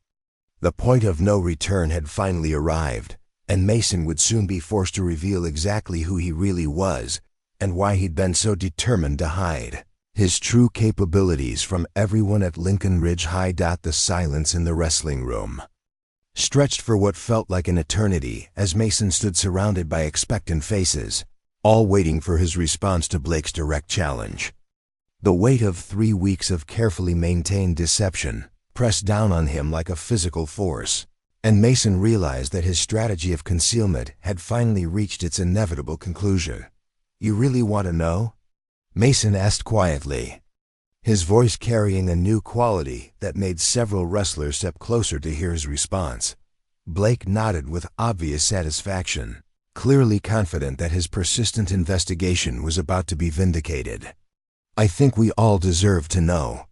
The point of no return had finally arrived, and Mason would soon be forced to reveal exactly who he really was and why he'd been so determined to hide his true capabilities from everyone at Lincoln Ridge High. The silence in the wrestling room stretched for what felt like an eternity as Mason stood surrounded by expectant faces, all waiting for his response to Blake's direct challenge. The weight of 3 weeks of carefully maintained deception pressed down on him like a physical force, and Mason realized that his strategy of concealment had finally reached its inevitable conclusion. "You really want to know?" Mason asked quietly, his voice carrying a new quality that made several wrestlers step closer to hear his response. Blake nodded with obvious satisfaction, clearly confident that his persistent investigation was about to be vindicated. "I think we all deserve to know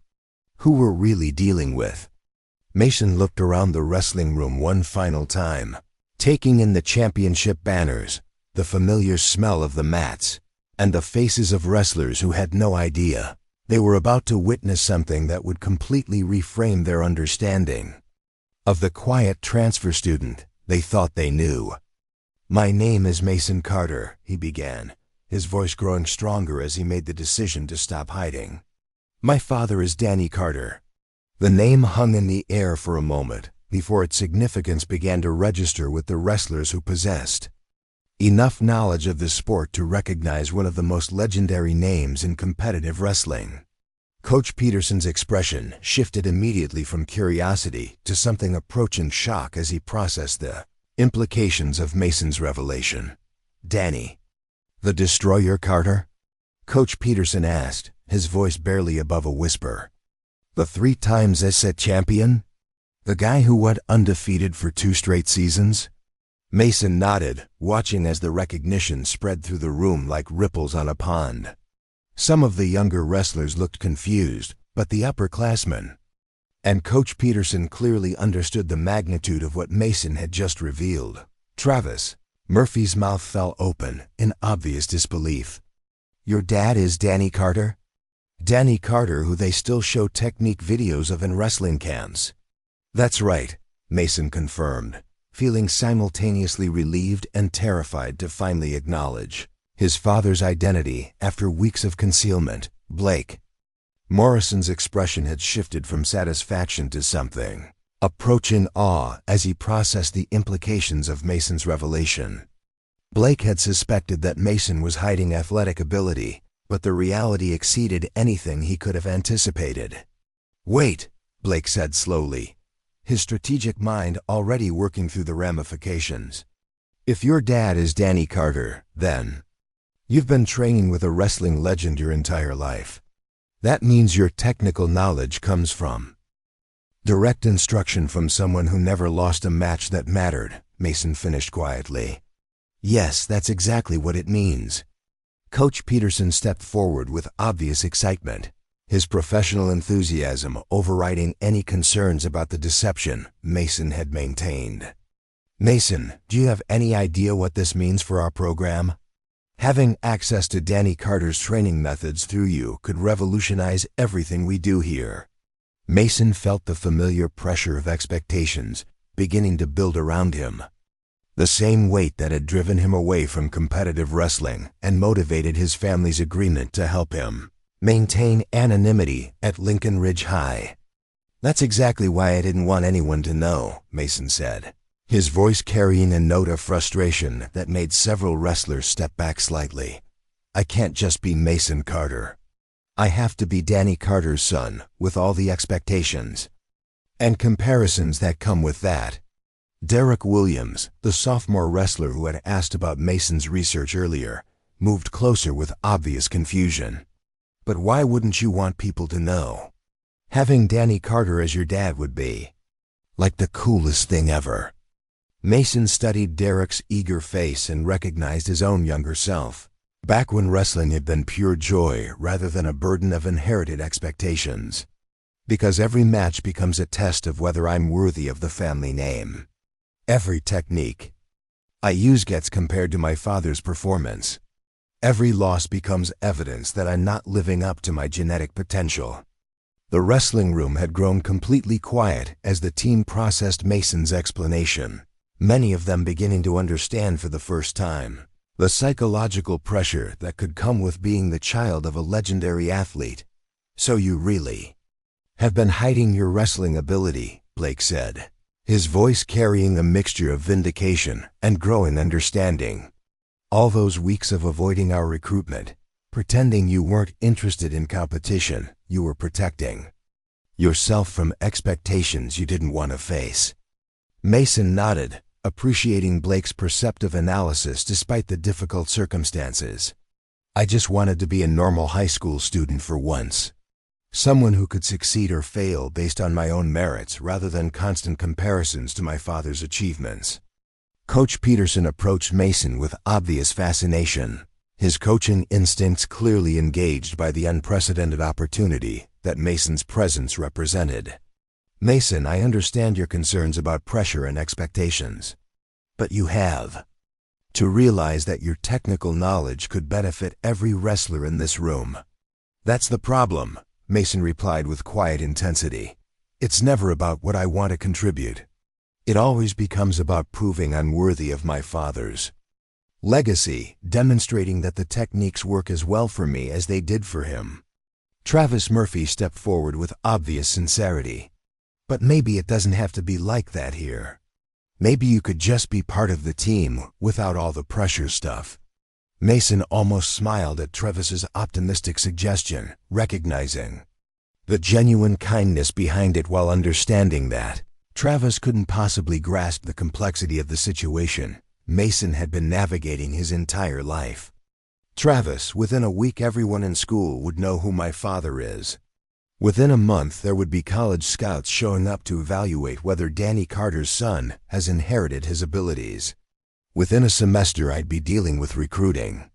who we're really dealing with." Mason looked around the wrestling room one final time, taking in the championship banners, the familiar smell of the mats, and the faces of wrestlers who had no idea they were about to witness something that would completely reframe their understanding of the quiet transfer student they thought they knew. "My name is Mason Carter," he began, his voice growing stronger as he made the decision to stop hiding. "My father is Danny Carter." The name hung in the air for a moment before its significance began to register with the wrestlers who possessed enough knowledge of the sport to recognize one of the most legendary names in competitive wrestling. Coach Peterson's expression shifted immediately from curiosity to something approaching shock as he processed the implications of Mason's revelation. "Danny, the Destroyer Carter?" Coach Peterson asked, his voice barely above a whisper. "The 3 times SA champion? The guy who went undefeated for 2 straight seasons?" Mason nodded, watching as the recognition spread through the room like ripples on a pond. Some of the younger wrestlers looked confused, but the upperclassmen and Coach Peterson clearly understood the magnitude of what Mason had just revealed. "Travis," Murphy's mouth fell open in obvious disbelief. "Your dad is Danny Carter?" Danny Carter, who they still show technique videos of in wrestling camps. "That's right," Mason confirmed, feeling simultaneously relieved and terrified to finally acknowledge his father's identity after weeks of concealment. "Blake." Morrison's expression had shifted from satisfaction to something approaching awe as he processed the implications of Mason's revelation. Blake had suspected that Mason was hiding athletic ability, but the reality exceeded anything he could have anticipated. "Wait," Blake said slowly, his strategic mind already working through the ramifications. "If your dad is Danny Carter, then you've been training with a wrestling legend your entire life. That means your technical knowledge comes from direct instruction from someone who never lost a match that mattered," Mason finished quietly. "Yes, that's exactly what it means." Coach Peterson stepped forward with obvious excitement, his professional enthusiasm overriding any concerns about the deception Mason had maintained. "Mason, do you have any idea what this means for our program? Having access to Danny Carter's training methods through you could revolutionize everything we do here." Mason felt the familiar pressure of expectations beginning to build around him. The same weight that had driven him away from competitive wrestling and motivated his family's agreement to help him maintain anonymity at Lincoln Ridge High. "That's exactly why I didn't want anyone to know," Mason said, his voice carrying a note of frustration that made several wrestlers step back slightly. "I can't just be Mason Carter. I have to be Danny Carter's son, with all the expectations and comparisons that come with that." Derek Williams, the sophomore wrestler who had asked about Mason's research earlier, moved closer with obvious confusion. "But why wouldn't you want people to know? Having Danny Carter as your dad would be like the coolest thing ever." Mason studied Derek's eager face and recognized his own younger self, back when wrestling had been pure joy rather than a burden of inherited expectations. "Because every match becomes a test of whether I'm worthy of the family name. Every technique I use gets compared to my father's performance. Every loss becomes evidence that I'm not living up to my genetic potential." The wrestling room had grown completely quiet as the team processed Mason's explanation, many of them beginning to understand for the first time the psychological pressure that could come with being the child of a legendary athlete. "So you really have been hiding your wrestling ability," Blake said, his voice carrying a mixture of vindication and growing understanding. "All those weeks of avoiding our recruitment, Pretending you weren't interested in competition, you were protecting yourself from expectations you didn't want to face. Mason nodded, appreciating Blake's perceptive analysis despite the difficult circumstances. I just wanted to be a normal high school student for once. Someone who could succeed or fail based on my own merits rather than constant comparisons to my father's achievements. Coach Peterson approached Mason with obvious fascination, his coaching instincts clearly engaged by the unprecedented opportunity that Mason's presence represented. Mason, I understand your concerns about pressure and expectations, but you have to realize that your technical knowledge could benefit every wrestler in this room. That's the problem, Mason replied with quiet intensity. It's never about what I want to contribute. It always becomes about proving I'm worthy of my father's legacy, demonstrating that the techniques work as well for me as they did for him. Travis Murphy stepped forward with obvious sincerity. But maybe it doesn't have to be like that here. Maybe you could just be part of the team without all the pressure stuff. Mason almost smiled at Travis's optimistic suggestion, recognizing the genuine kindness behind it while understanding that Travis couldn't possibly grasp the complexity of the situation Mason had been navigating his entire life. Travis, within a week everyone in school would know who my father is. Within a month there would be college scouts showing up to evaluate whether Danny Carter's son has inherited his abilities. Within a semester I'd be dealing with recruiting,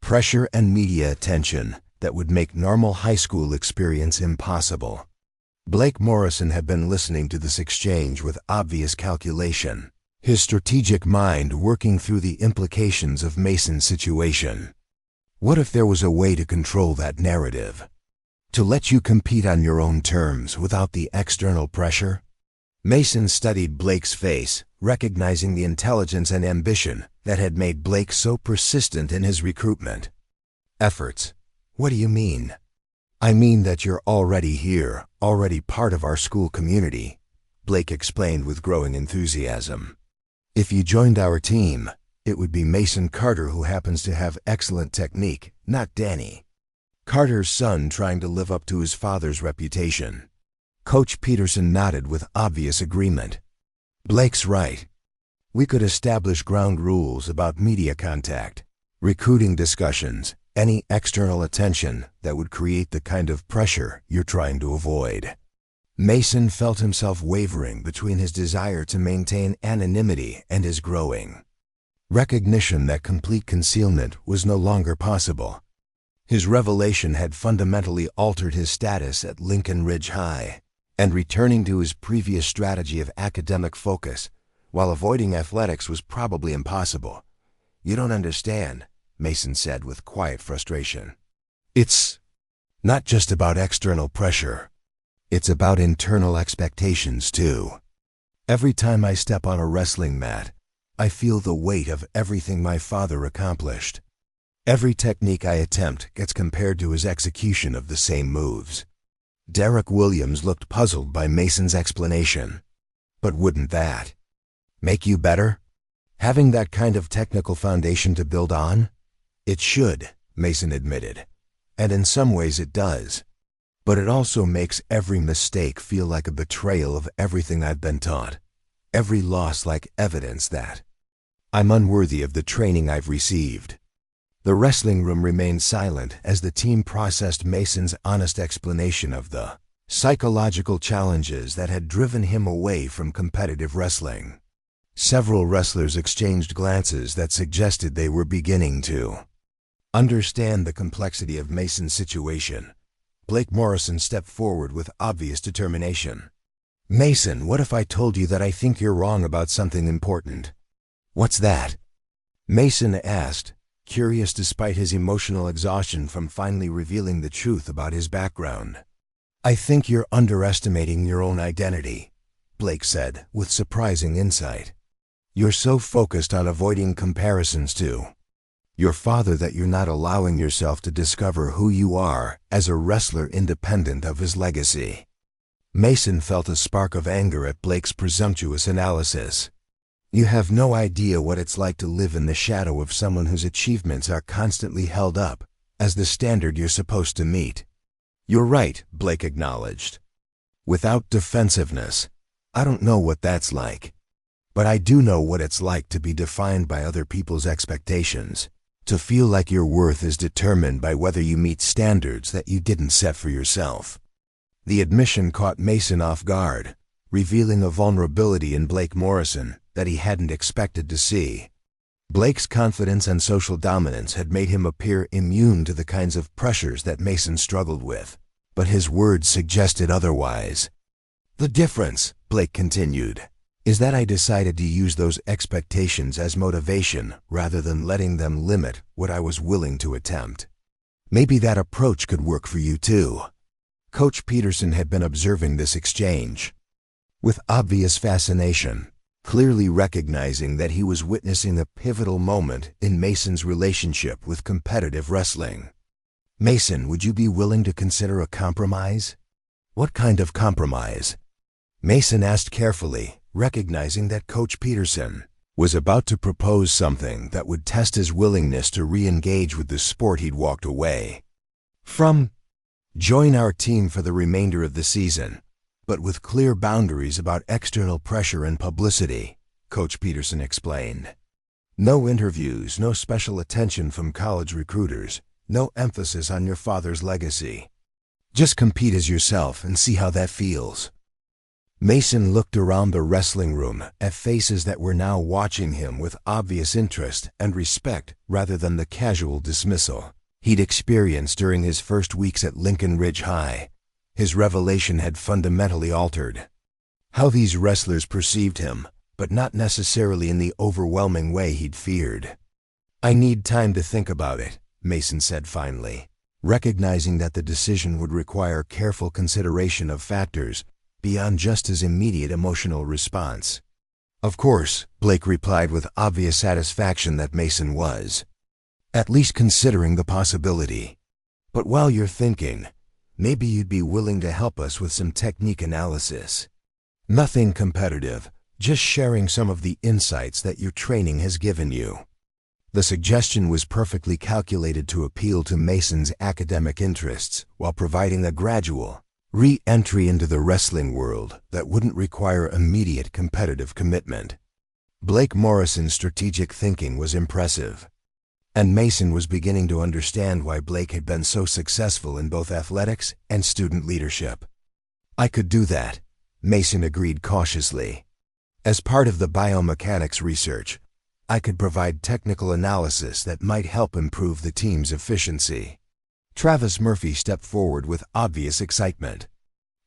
pressure and media attention that would make normal high school experience impossible. Blake Morrison had been listening to this exchange with obvious calculation, his strategic mind working through the implications of Mason's situation. What if there was a way to control that narrative? To let you compete on your own terms without the external pressure? Mason studied Blake's face, recognizing the intelligence and ambition that had made Blake so persistent in his recruitment efforts. What do you mean? I mean that you're already here, already part of our school community, Blake explained with growing enthusiasm. If you joined our team, it would be Mason Carter who happens to have excellent technique, not Danny. Carter's son trying to live up to his father's reputation. Coach Peterson nodded with obvious agreement. Blake's right. We could establish ground rules about media contact, recruiting discussions, any external attention that would create the kind of pressure you're trying to avoid. Mason felt himself wavering between his desire to maintain anonymity and his growing recognition that complete concealment was no longer possible. His revelation had fundamentally altered his status at Lincoln Ridge High, and returning to his previous strategy of academic focus while avoiding athletics was probably impossible. You don't understand, Mason said with quiet frustration. It's not just about external pressure. It's about internal expectations too. Every time I step on a wrestling mat, I feel the weight of everything my father accomplished. Every technique I attempt gets compared to his execution of the same moves. Derek Williams looked puzzled by Mason's explanation. But wouldn't that make you better? Having that kind of technical foundation to build on? It should, Mason admitted. And in some ways it does. But it also makes every mistake feel like a betrayal of everything I've been taught. Every loss like evidence that I'm unworthy of the training I've received. The wrestling room remained silent as the team processed Mason's honest explanation of the psychological challenges that had driven him away from competitive wrestling. Several wrestlers exchanged glances that suggested they were beginning to understand the complexity of Mason's situation. Blake Morrison stepped forward with obvious determination. Mason, what if I told you that I think you're wrong about something important? What's that? Mason asked, curious despite his emotional exhaustion from finally revealing the truth about his background. I think you're underestimating your own identity, Blake said with surprising insight. You're so focused on avoiding comparisons to your father that you're not allowing yourself to discover who you are as a wrestler independent of his legacy. Mason felt a spark of anger at Blake's presumptuous analysis. You have no idea what it's like to live in the shadow of someone whose achievements are constantly held up as the standard you're supposed to meet. You're right, Blake acknowledged. Without defensiveness, I don't know what that's like. But I do know what it's like to be defined by other people's expectations, to feel like your worth is determined by whether you meet standards that you didn't set for yourself. The admission caught Mason off guard, revealing a vulnerability in Blake Morrison that he hadn't expected to see. Blake's confidence and social dominance had made him appear immune to the kinds of pressures that Mason struggled with, but his words suggested otherwise. The difference, Blake continued, is that I decided to use those expectations as motivation rather than letting them limit what I was willing to attempt. Maybe that approach could work for you too. Coach Peterson had been observing this exchange with obvious fascination, clearly recognizing that he was witnessing a pivotal moment in Mason's relationship with competitive wrestling. Mason, would you be willing to consider a compromise? What kind of compromise? Mason asked carefully, recognizing that Coach Peterson was about to propose something that would test his willingness to re-engage with the sport he'd walked away from. Join our team for the remainder of the season, but with clear boundaries about external pressure and publicity, Coach Peterson explained. No interviews, no special attention from college recruiters, no emphasis on your father's legacy. Just compete as yourself and see how that feels. Mason looked around the wrestling room at faces that were now watching him with obvious interest and respect rather than the casual dismissal he'd experienced during his first weeks at Lincoln Ridge High. His revelation had fundamentally altered how these wrestlers perceived him, but not necessarily in the overwhelming way he'd feared. I need time to think about it, Mason said finally, recognizing that the decision would require careful consideration of factors beyond just his immediate emotional response. Of course, Blake replied with obvious satisfaction that Mason was at least considering the possibility. But while you're thinking, maybe you'd be willing to help us with some technique analysis. Nothing competitive, just sharing some of the insights that your training has given you. The suggestion was perfectly calculated to appeal to Mason's academic interests while providing a gradual re-entry into the wrestling world that wouldn't require immediate competitive commitment. Blake Morrison's strategic thinking was impressive, and Mason was beginning to understand why Blake had been so successful in both athletics and student leadership. I could do that, Mason agreed cautiously. As part of the biomechanics research, I could provide technical analysis that might help improve the team's efficiency. Travis Murphy stepped forward with obvious excitement.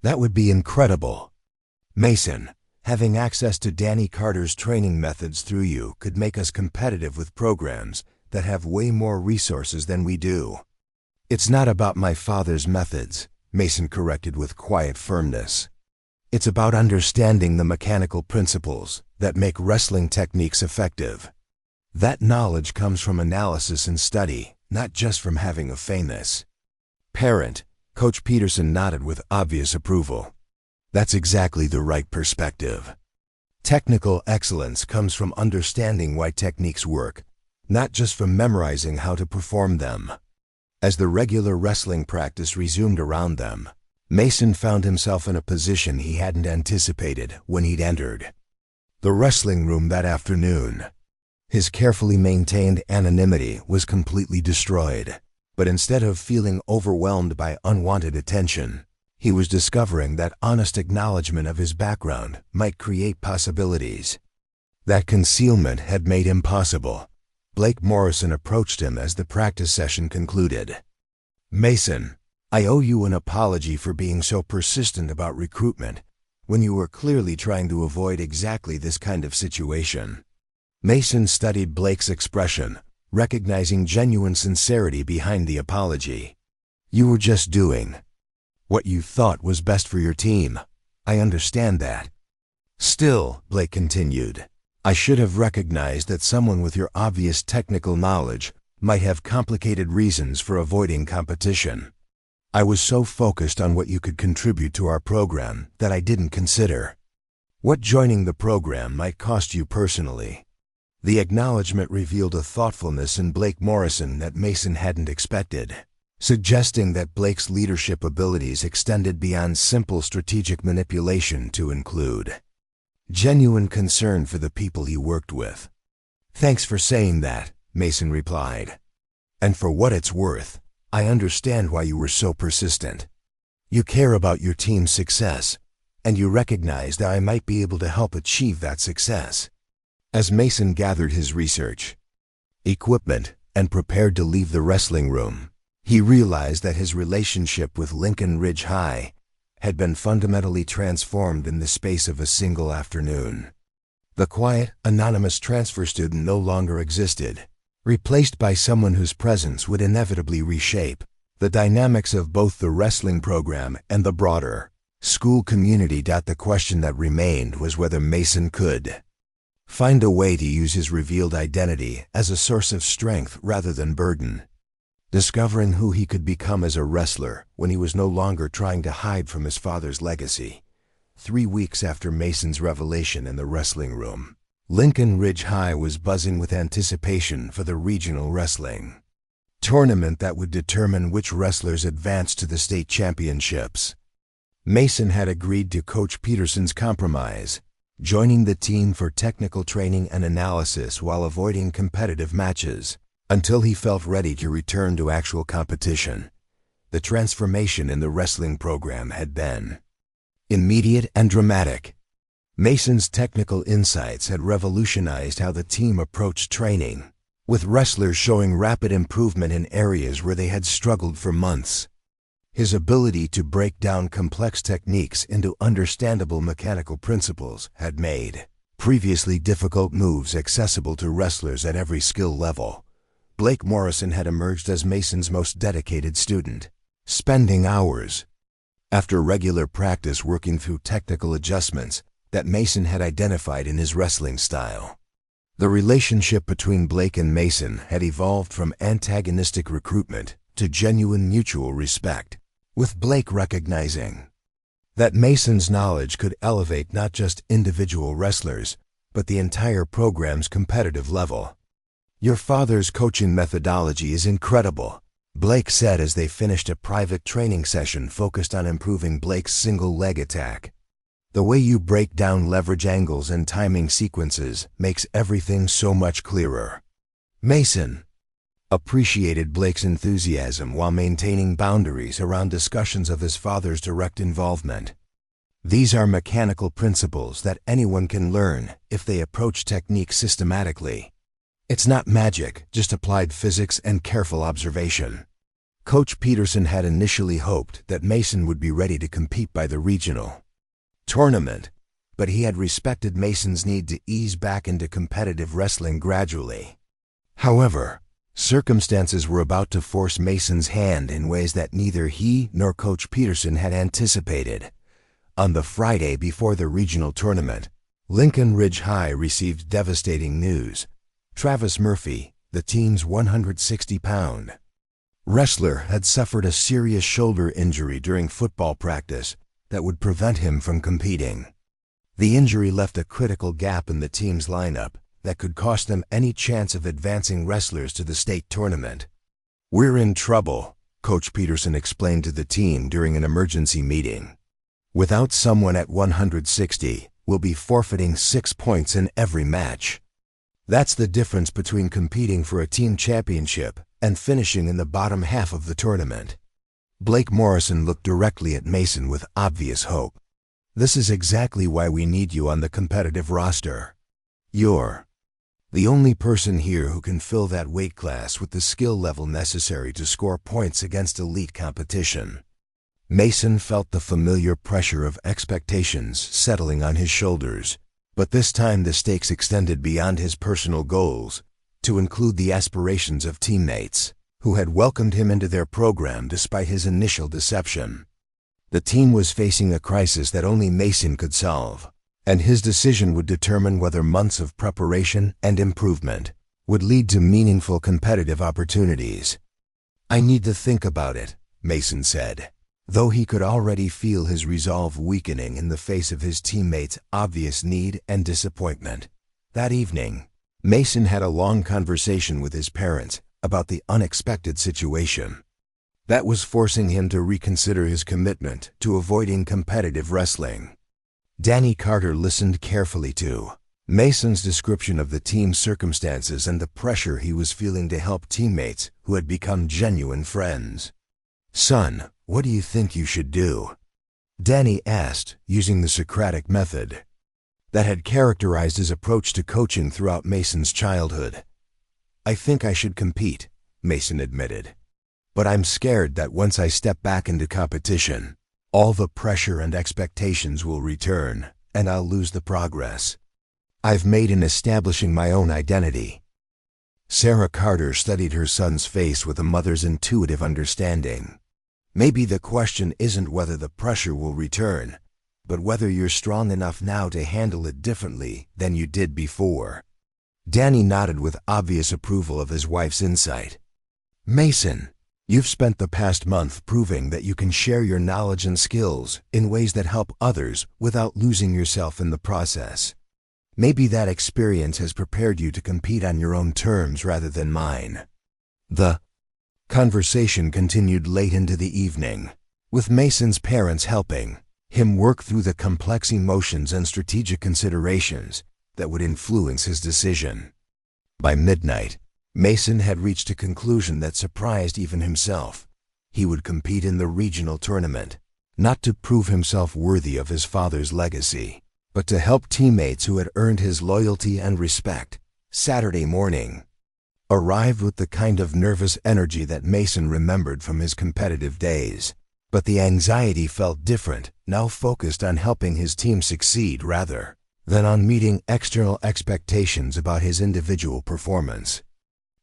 That would be incredible. Mason, having access to Danny Carter's training methods through you could make us competitive with programs that have way more resources than we do. It's not about my father's methods, Mason corrected with quiet firmness. It's about understanding the mechanical principles that make wrestling techniques effective. That knowledge comes from analysis and study, not just from having a famous parent. Coach Peterson nodded with obvious approval. That's exactly the right perspective. Technical excellence comes from understanding why techniques work, not just from memorizing how to perform them. As the regular wrestling practice resumed around them, Mason found himself in a position he hadn't anticipated when he'd entered the wrestling room that afternoon. His carefully maintained anonymity was completely destroyed, but instead of feeling overwhelmed by unwanted attention, he was discovering that honest acknowledgement of his background might create possibilities that concealment had made impossible. Blake Morrison approached him as the practice session concluded. Mason, I owe you an apology for being so persistent about recruitment when you were clearly trying to avoid exactly this kind of situation. Mason studied Blake's expression, recognizing genuine sincerity behind the apology. You were just doing what you thought was best for your team. I understand that. Still, Blake continued, I should have recognized that someone with your obvious technical knowledge might have complicated reasons for avoiding competition. I was so focused on what you could contribute to our program that I didn't consider what joining the program might cost you personally. The acknowledgement revealed a thoughtfulness in Blake Morrison that Mason hadn't expected, suggesting that Blake's leadership abilities extended beyond simple strategic manipulation to include genuine concern for the people he worked with. "Thanks for saying that," Mason replied. "And for what it's worth, I understand why you were so persistent. You care about your team's success, and you recognize that I might be able to help achieve that success." As Mason gathered his research, equipment, and prepared to leave the wrestling room, he realized that his relationship with Lincoln Ridge High had been fundamentally transformed in the space of a single afternoon. The quiet, anonymous transfer student no longer existed, replaced by someone whose presence would inevitably reshape the dynamics of both the wrestling program and the broader school community. The question that remained was whether Mason could find a way to use his revealed identity as a source of strength rather than burden. Discovering who he could become as a wrestler when he was no longer trying to hide from his father's legacy. 3 weeks after Mason's revelation in the wrestling room, Lincoln Ridge High was buzzing with anticipation for the regional wrestling tournament that would determine which wrestlers advanced to the state championships. Mason had agreed to Coach Peterson's compromise, joining the team for technical training and analysis while avoiding competitive matches until he felt ready to return to actual competition. The transformation in the wrestling program had been immediate and dramatic. Mason's technical insights had revolutionized how the team approached training, with wrestlers showing rapid improvement in areas where they had struggled for months. His ability to break down complex techniques into understandable mechanical principles had made previously difficult moves accessible to wrestlers at every skill level. Blake Morrison had emerged as Mason's most dedicated student, spending hours after regular practice working through technical adjustments that Mason had identified in his wrestling style. The relationship between Blake and Mason had evolved from antagonistic recruitment to genuine mutual respect, with Blake recognizing that Mason's knowledge could elevate not just individual wrestlers, but the entire program's competitive level. "Your father's coaching methodology is incredible," Blake said as they finished a private training session focused on improving Blake's single leg attack. "The way you break down leverage angles and timing sequences makes everything so much clearer." Mason appreciated Blake's enthusiasm while maintaining boundaries around discussions of his father's direct involvement. "These are mechanical principles that anyone can learn if they approach technique systematically. It's not magic, just applied physics and careful observation." Coach Peterson had initially hoped that Mason would be ready to compete by the regional tournament, but he had respected Mason's need to ease back into competitive wrestling gradually. However, circumstances were about to force Mason's hand in ways that neither he nor Coach Peterson had anticipated. On the Friday before the regional tournament, Lincoln Ridge High received devastating news. Travis Murphy, the team's 160-pound wrestler, had suffered a serious shoulder injury during football practice that would prevent him from competing. The injury left a critical gap in the team's lineup that could cost them any chance of advancing wrestlers to the state tournament. "We're in trouble," Coach Peterson explained to the team during an emergency meeting. "Without someone at 160, we'll be forfeiting 6 points in every match. That's the difference between competing for a team championship and finishing in the bottom half of the tournament." Blake Morrison looked directly at Mason with obvious hope. "This is exactly why we need you on the competitive roster. You're the only person here who can fill that weight class with the skill level necessary to score points against elite competition." Mason felt the familiar pressure of expectations settling on his shoulders. But this time the stakes extended beyond his personal goals to include the aspirations of teammates who had welcomed him into their program despite his initial deception. The team was facing a crisis that only Mason could solve, and his decision would determine whether months of preparation and improvement would lead to meaningful competitive opportunities. "I need to think about it," Mason said, though he could already feel his resolve weakening in the face of his teammates' obvious need and disappointment. That evening, Mason had a long conversation with his parents about the unexpected situation that was forcing him to reconsider his commitment to avoiding competitive wrestling. Danny Carter listened carefully to Mason's description of the team's circumstances and the pressure he was feeling to help teammates who had become genuine friends. "Son, what do you think you should do?" Danny asked, using the Socratic method that had characterized his approach to coaching throughout Mason's childhood. "I think I should compete," Mason admitted. "But I'm scared that once I step back into competition, all the pressure and expectations will return, and I'll lose the progress I've made in establishing my own identity." Sarah Carter studied her son's face with a mother's intuitive understanding. "Maybe the question isn't whether the pressure will return, but whether you're strong enough now to handle it differently than you did before." Danny nodded with obvious approval of his wife's insight. "Mason, you've spent the past month proving that you can share your knowledge and skills in ways that help others without losing yourself in the process. Maybe that experience has prepared you to compete on your own terms rather than mine." The conversation continued late into the evening, with Mason's parents helping him work through the complex emotions and strategic considerations that would influence his decision. By midnight, Mason had reached a conclusion that surprised even himself. He would compete in the regional tournament, not to prove himself worthy of his father's legacy, but to help teammates who had earned his loyalty and respect. Saturday morning arrived with the kind of nervous energy that Mason remembered from his competitive days. But the anxiety felt different, now focused on helping his team succeed rather than on meeting external expectations about his individual performance.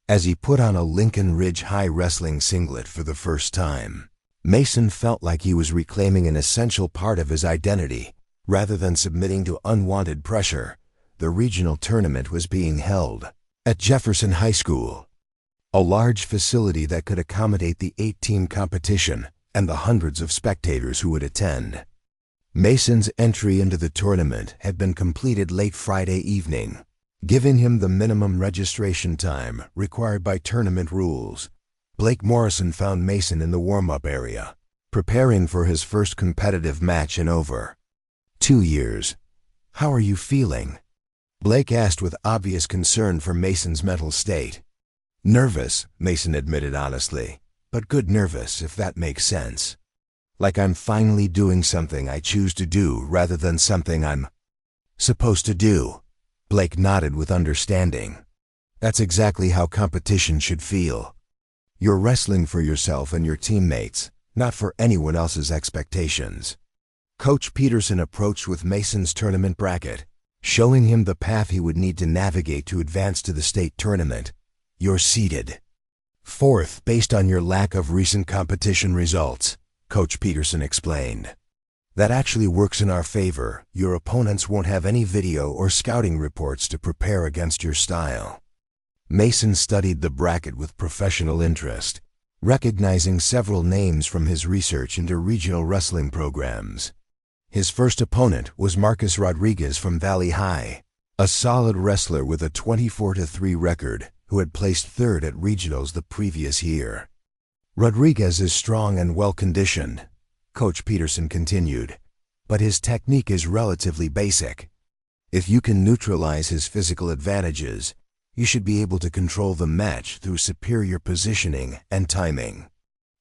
As he put on a Lincoln Ridge High wrestling singlet for the first time, Mason felt like he was reclaiming an essential part of his identity. Rather than submitting to unwanted pressure, the regional tournament was being held at Jefferson High School, a large facility that could accommodate the 8-team competition and the hundreds of spectators who would attend. Mason's entry into the tournament had been completed late Friday evening, giving him the minimum registration time required by tournament rules. Blake Morrison found Mason in the warm-up area, preparing for his first competitive match in over 2 years. "How are you feeling?" Blake asked with obvious concern for Mason's mental state. "Nervous," Mason admitted honestly, "but good nervous, if that makes sense. Like I'm finally doing something I choose to do rather than something I'm supposed to do." Blake nodded with understanding. "That's exactly how competition should feel. You're wrestling for yourself and your teammates, not for anyone else's expectations." Coach Peterson approached with Mason's tournament bracket, showing him the path he would need to navigate to advance to the state tournament. "You're seeded 4th based on your lack of recent competition results," Coach Peterson explained. "That actually works in our favor. Your opponents won't have any video or scouting reports to prepare against your style." Mason studied the bracket with professional interest, recognizing several names from his research into regional wrestling programs. His first opponent was Marcus Rodriguez from Valley High, a solid wrestler with a 24-3 record who had placed 3rd at regionals the previous year. "Rodriguez is strong and well-conditioned," Coach Peterson continued, "but his technique is relatively basic. If you can neutralize his physical advantages, you should be able to control the match through superior positioning and timing."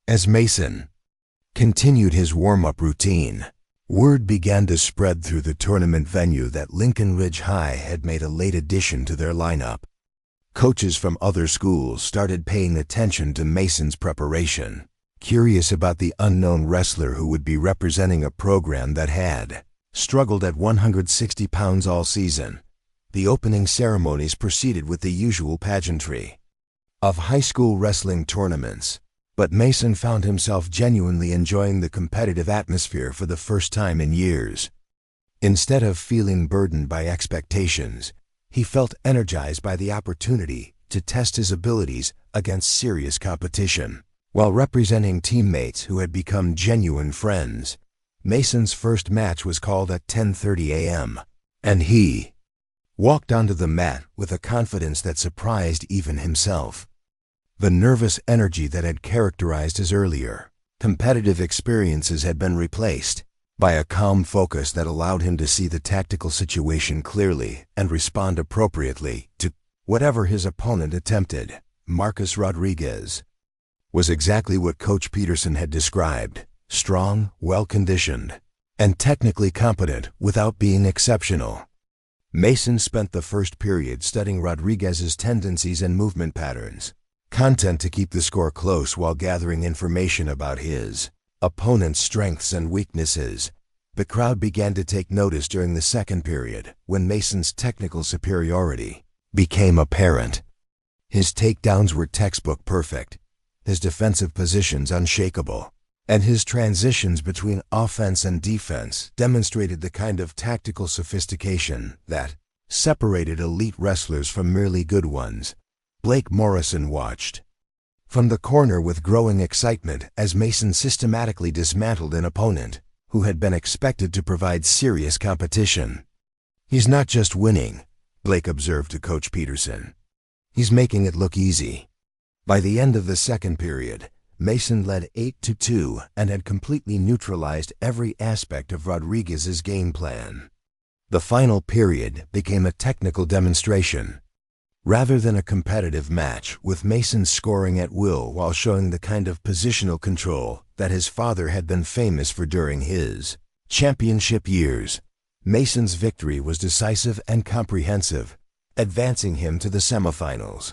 As Mason continued his warm-up routine, word began to spread through the tournament venue that Lincoln Ridge High had made a late addition to their lineup. Coaches from other schools started paying attention to Mason's preparation, curious about the unknown wrestler who would be representing a program that had struggled at 160 pounds all season. The opening ceremonies proceeded with the usual pageantry of high school wrestling tournaments, but Mason found himself genuinely enjoying the competitive atmosphere for the first time in years. Instead of feeling burdened by expectations, he felt energized by the opportunity to test his abilities against serious competition. While representing teammates who had become genuine friends, Mason's first match was called at 10:30 a.m., and he walked onto the mat with a confidence that surprised even himself. The nervous energy that had characterized his earlier competitive experiences had been replaced by a calm focus that allowed him to see the tactical situation clearly and respond appropriately to whatever his opponent attempted. Marcus Rodriguez was exactly what Coach Peterson had described: strong, well-conditioned, and technically competent without being exceptional. Mason spent the first period studying Rodriguez's tendencies and movement patterns, content to keep the score close while gathering information about his opponent's strengths and weaknesses. The crowd began to take notice during the second period when Mason's technical superiority became apparent. His takedowns were textbook perfect, his defensive positions unshakable, and his transitions between offense and defense demonstrated the kind of tactical sophistication that separated elite wrestlers from merely good ones. Blake Morrison watched from the corner with growing excitement as Mason systematically dismantled an opponent who had been expected to provide serious competition. "He's not just winning," Blake observed to Coach Peterson. "He's making it look easy." By the end of the second period, Mason led 8-2 and had completely neutralized every aspect of Rodriguez's game plan. The final period became a technical demonstration rather than a competitive match, with Mason scoring at will while showing the kind of positional control that his father had been famous for during his championship years. Mason's victory was decisive and comprehensive, advancing him to the semifinals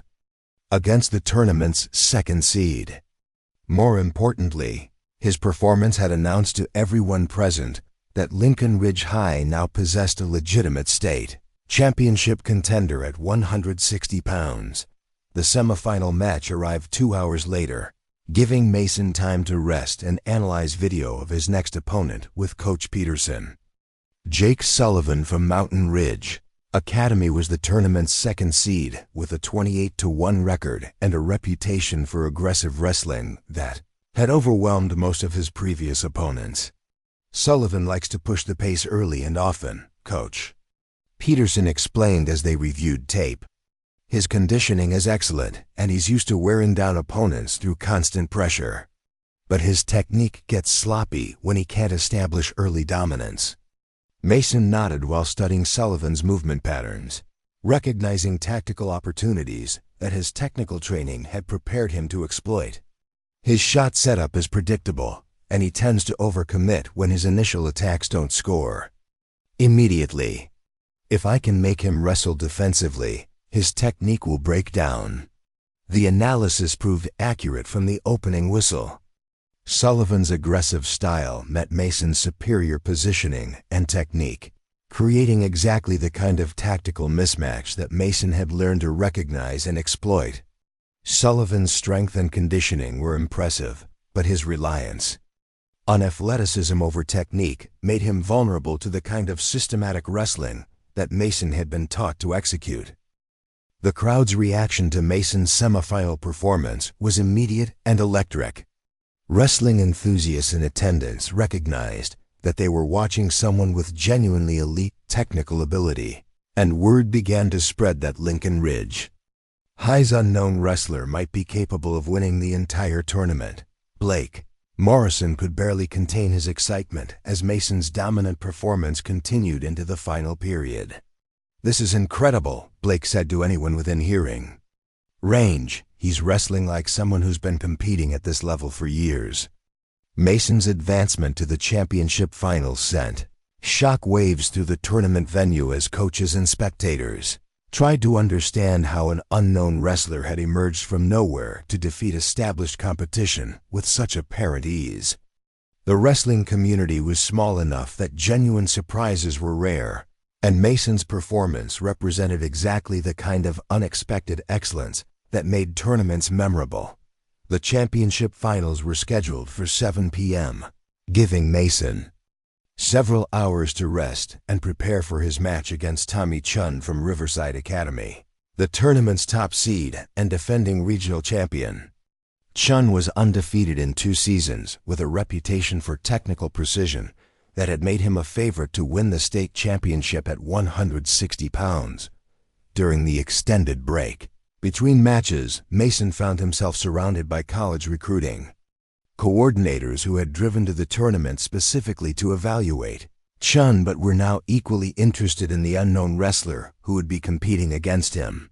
against the tournament's second seed. More importantly, his performance had announced to everyone present that Lincoln Ridge High now possessed a legitimate state championship contender at 160 pounds. The semifinal match arrived 2 hours later, giving Mason time to rest and analyze video of his next opponent with Coach Peterson. Jake Sullivan from Mountain Ridge Academy was the tournament's second seed with a 28-1 record and a reputation for aggressive wrestling that had overwhelmed most of his previous opponents. "Sullivan likes to push the pace early and often, Coach," Peterson explained as they reviewed tape. "His conditioning is excellent and he's used to wearing down opponents through constant pressure. But his technique gets sloppy when he can't establish early dominance." Mason nodded while studying Sullivan's movement patterns, recognizing tactical opportunities that his technical training had prepared him to exploit. His shot setup is predictable, and he tends to overcommit when his initial attacks don't score immediately. "If I can make him wrestle defensively, his technique will break down." The analysis proved accurate from the opening whistle. Sullivan's aggressive style met Mason's superior positioning and technique, creating exactly the kind of tactical mismatch that Mason had learned to recognize and exploit. Sullivan's strength and conditioning were impressive, but his reliance on athleticism over technique made him vulnerable to the kind of systematic wrestling that Mason had been taught to execute. The crowd's reaction to Mason's semifinal performance was immediate and electric. Wrestling enthusiasts in attendance recognized that they were watching someone with genuinely elite technical ability, and word began to spread that Lincoln Ridge High's unknown wrestler might be capable of winning the entire tournament. Blake Morrison could barely contain his excitement as Mason's dominant performance continued into the final period. "This is incredible," Blake said to anyone within hearing range. "He's wrestling like someone who's been competing at this level for years." Mason's advancement to the championship finals sent shock waves through the tournament venue as coaches and spectators tried to understand how an unknown wrestler had emerged from nowhere to defeat established competition with such apparent ease. The wrestling community was small enough that genuine surprises were rare, and Mason's performance represented exactly the kind of unexpected excellence that made tournaments memorable. The championship finals were scheduled for 7 p.m., giving Mason several hours to rest and prepare for his match against Tommy Chun from Riverside Academy, the tournament's top seed and defending regional champion. Chun was undefeated in 2 seasons with a reputation for technical precision that had made him a favorite to win the state championship at 160 pounds. during the extended break. Between matches, Mason found himself surrounded by college recruiting coordinators who had driven to the tournament specifically to evaluate Chun, but were now equally interested in the unknown wrestler who would be competing against him.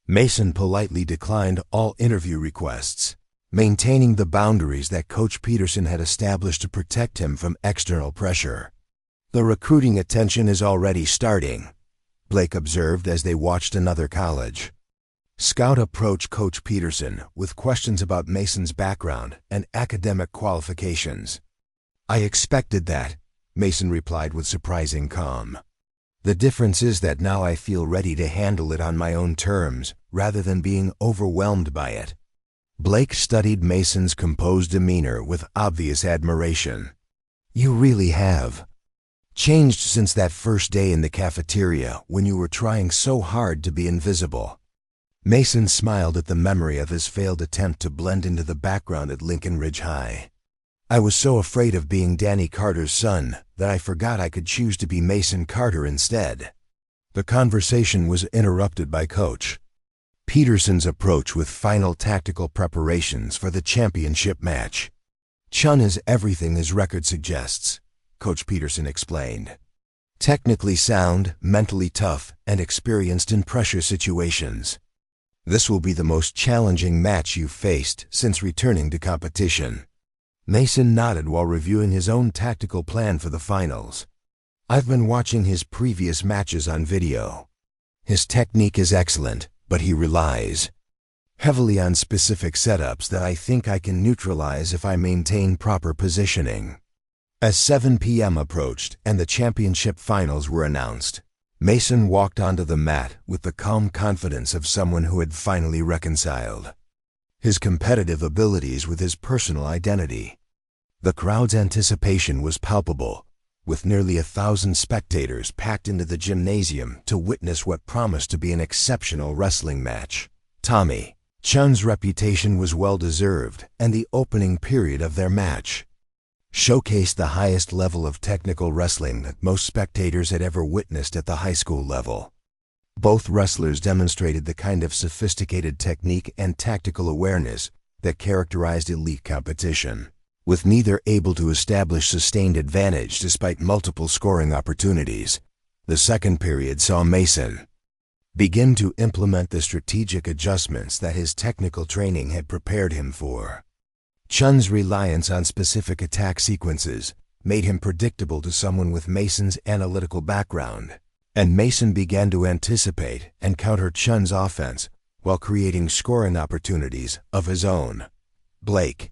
Mason politely declined all interview requests, maintaining the boundaries that Coach Peterson had established to protect him from external pressure. "The recruiting attention is already starting," Blake observed as they watched another college scout approach Coach Peterson with questions about Mason's background and academic qualifications. "I expected that," Mason replied with surprising calm. "The difference is that now I feel ready to handle it on my own terms rather than being overwhelmed by it." Blake studied Mason's composed demeanor with obvious admiration. "You really have changed since that first day in the cafeteria when you were trying so hard to be invisible." Mason smiled at the memory of his failed attempt to blend into the background at Lincoln Ridge High. "I was so afraid of being Danny Carter's son that I forgot I could choose to be Mason Carter instead." The conversation was interrupted by Coach Peterson's approach with final tactical preparations for the championship match. "Chun is everything his record suggests," Coach Peterson explained. "Technically sound, mentally tough, and experienced in pressure situations. This will be the most challenging match you've faced since returning to competition." Mason nodded while reviewing his own tactical plan for the finals. "I've been watching his previous matches on video. His technique is excellent, but he relies heavily on specific setups that I think I can neutralize if I maintain proper positioning." As 7 p.m. approached and the championship finals were announced, Mason walked onto the mat with the calm confidence of someone who had finally reconciled his competitive abilities with his personal identity. The crowd's anticipation was palpable, with nearly 1,000 spectators packed into the gymnasium to witness what promised to be an exceptional wrestling match. Tommy Chun's reputation was well-deserved, and the opening period of their match showcased the highest level of technical wrestling that most spectators had ever witnessed at the high school level. Both wrestlers demonstrated the kind of sophisticated technique and tactical awareness that characterized elite competition, with neither able to establish sustained advantage despite multiple scoring opportunities. The second period saw Mason begin to implement the strategic adjustments that his technical training had prepared him for. Chun's reliance on specific attack sequences made him predictable to someone with Mason's analytical background, and Mason began to anticipate and counter Chun's offense while creating scoring opportunities of his own. Blake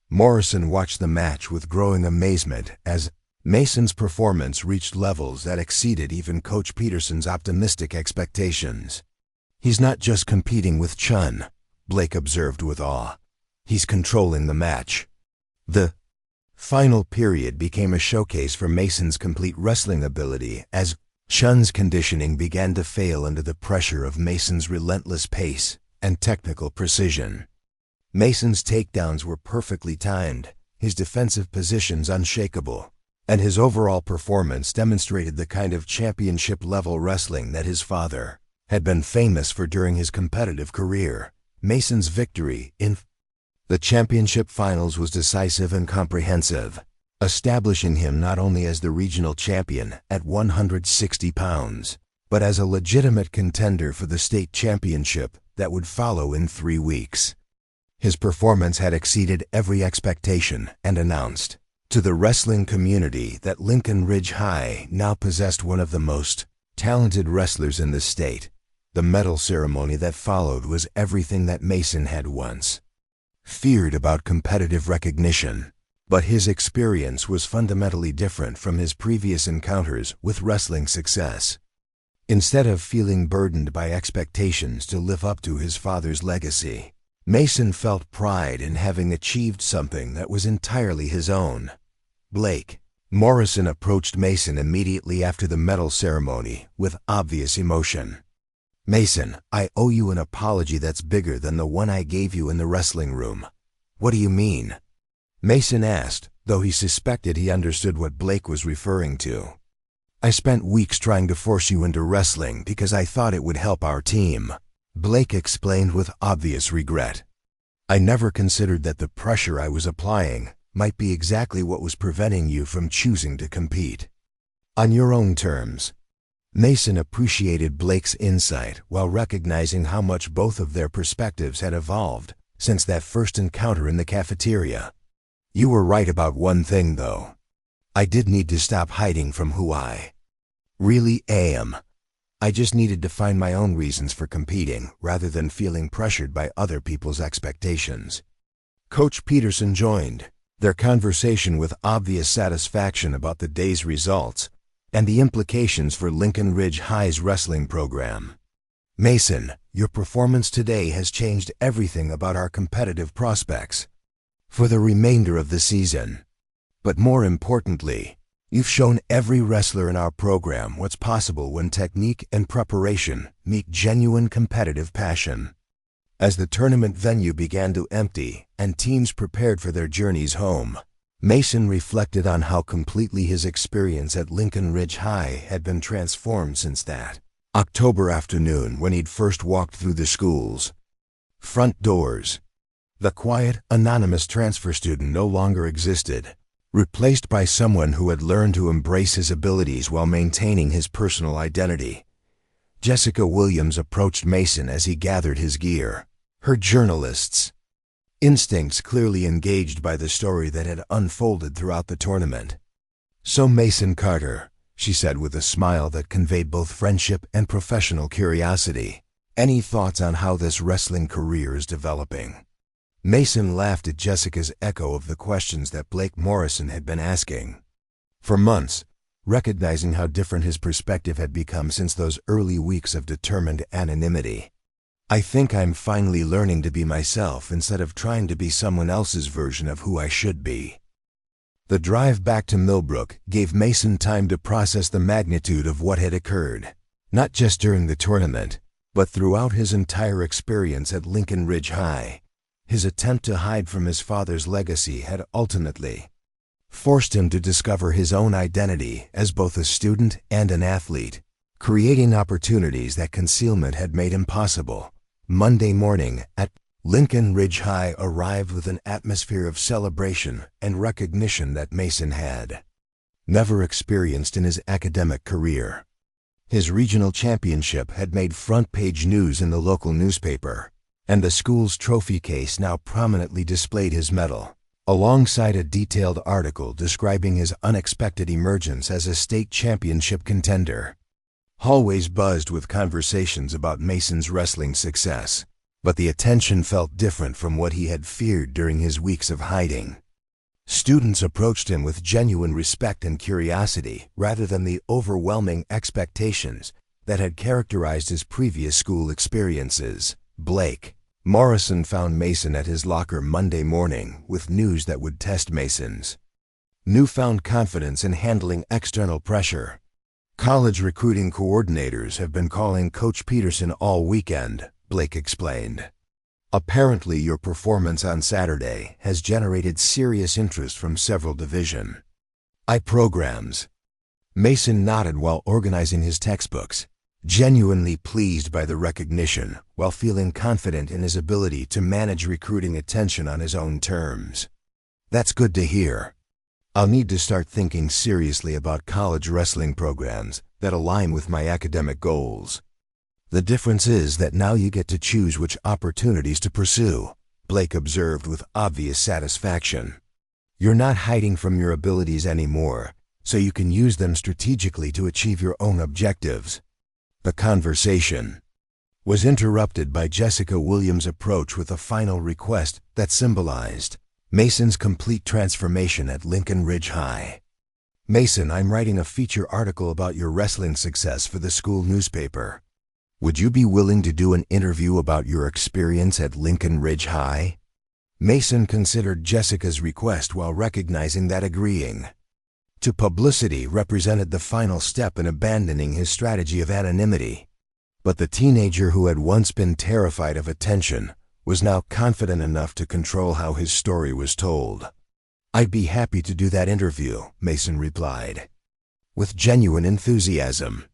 Morrison watched the match with growing amazement as Mason's performance reached levels that exceeded even Coach Peterson's optimistic expectations. "He's not just competing with Chun," Blake observed with awe. "He's controlling the match." The final period became a showcase for Mason's complete wrestling ability as Chun's conditioning began to fail under the pressure of Mason's relentless pace and technical precision. Mason's takedowns were perfectly timed, his defensive positions unshakable, and his overall performance demonstrated the kind of championship-level wrestling that his father had been famous for during his competitive career. Mason's victory in the championship finals was decisive and comprehensive, establishing him not only as the regional champion at 160 pounds, but as a legitimate contender for the state championship that would follow in 3 weeks. His performance had exceeded every expectation and announced to the wrestling community that Lincoln Ridge High now possessed one of the most talented wrestlers in the state. The medal ceremony that followed was everything that Mason had once feared about competitive recognition, but his experience was fundamentally different from his previous encounters with wrestling success. Instead of feeling burdened by expectations to live up to his father's legacy, Mason felt pride in having achieved something that was entirely his own. Blake Morrison approached Mason immediately after the medal ceremony with obvious emotion. "Mason, I owe you an apology that's bigger than the one I gave you in the wrestling room." "What do you mean?" Mason asked, though he suspected he understood what Blake was referring to. I spent weeks trying to force you into wrestling because I thought it would help our team, Blake explained with obvious regret. I never considered that the pressure I was applying might be exactly what was preventing you from choosing to compete. On your own terms. Mason appreciated Blake's insight while recognizing how much both of their perspectives had evolved since that first encounter in the cafeteria. You were right about one thing, though. I did need to stop hiding from who I really am. I just needed to find my own reasons for competing rather than feeling pressured by other people's expectations. Coach Peterson joined, their conversation with obvious satisfaction about the day's results and the implications for Lincoln Ridge High's wrestling program. Mason, your performance today has changed everything about our competitive prospects for the remainder of the season. But more importantly, you've shown every wrestler in our program what's possible when technique and preparation meet genuine competitive passion. As the tournament venue began to empty and teams prepared for their journeys home, Mason reflected on how completely his experience at Lincoln Ridge High had been transformed since that October afternoon when he'd first walked through the school's front doors. The quiet, anonymous transfer student no longer existed, replaced by someone who had learned to embrace his abilities while maintaining his personal identity. Jessica Williams approached Mason as he gathered his gear, her journalist's instincts clearly engaged by the story that had unfolded throughout the tournament. "So Mason Carter," she said with a smile that conveyed both friendship and professional curiosity, "any thoughts on how this wrestling career is developing?" Mason laughed at Jessica's echo of the questions that Blake Morrison had been asking for months, recognizing how different his perspective had become since those early weeks of determined anonymity. "I think I'm finally learning to be myself instead of trying to be someone else's version of who I should be." The drive back to Millbrook gave Mason time to process the magnitude of what had occurred, not just during the tournament, but throughout his entire experience at Lincoln Ridge High. His attempt to hide from his father's legacy had ultimately forced him to discover his own identity as both a student and an athlete, creating opportunities that concealment had made impossible. Monday morning at Lincoln Ridge High arrived with an atmosphere of celebration and recognition that Mason had never experienced in his academic career. His regional championship had made front-page news in the local newspaper, and the school's trophy case now prominently displayed his medal, alongside a detailed article describing his unexpected emergence as a state championship contender. Hallways buzzed with conversations about Mason's wrestling success, but the attention felt different from what he had feared during his weeks of hiding. Students approached him with genuine respect and curiosity rather than the overwhelming expectations that had characterized his previous school experiences. Blake Morrison found Mason at his locker Monday morning with news that would test Mason's newfound confidence in handling external pressure. "College recruiting coordinators have been calling Coach Peterson all weekend," Blake explained. "Apparently your performance on Saturday has generated serious interest from several Division I programs." Mason nodded while organizing his textbooks, genuinely pleased by the recognition while feeling confident in his ability to manage recruiting attention on his own terms. "That's good to hear. I'll need to start thinking seriously about college wrestling programs that align with my academic goals. The difference is that now you get to choose which opportunities to pursue," Blake observed with obvious satisfaction. "You're not hiding from your abilities anymore, so you can use them strategically to achieve your own objectives." The conversation was interrupted by Jessica Williams' approach with a final request that symbolized Mason's complete transformation at Lincoln Ridge High. "Mason, I'm writing a feature article about your wrestling success for the school newspaper. Would you be willing to do an interview about your experience at Lincoln Ridge High?" Mason considered Jessica's request while recognizing that agreeing to publicity represented the final step in abandoning his strategy of anonymity. But the teenager who had once been terrified of attention was now confident enough to control how his story was told. "I'd be happy to do that interview," Mason replied. with genuine enthusiasm.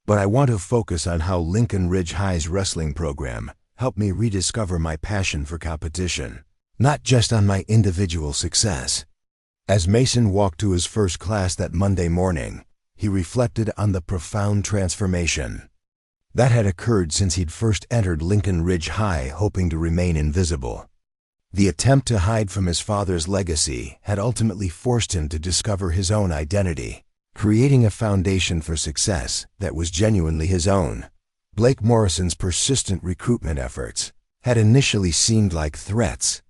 But I want to focus on how Lincoln Ridge High's wrestling program helped me rediscover my passion for competition, not just on my individual success. As Mason walked to his first class that Monday morning, he reflected on the profound transformation that had occurred since he'd first entered Lincoln Ridge High hoping to remain invisible. The attempt to hide from his father's legacy had ultimately forced him to discover his own identity, creating a foundation for success that was genuinely his own. Blake Morrison's persistent recruitment efforts had initially seemed like threats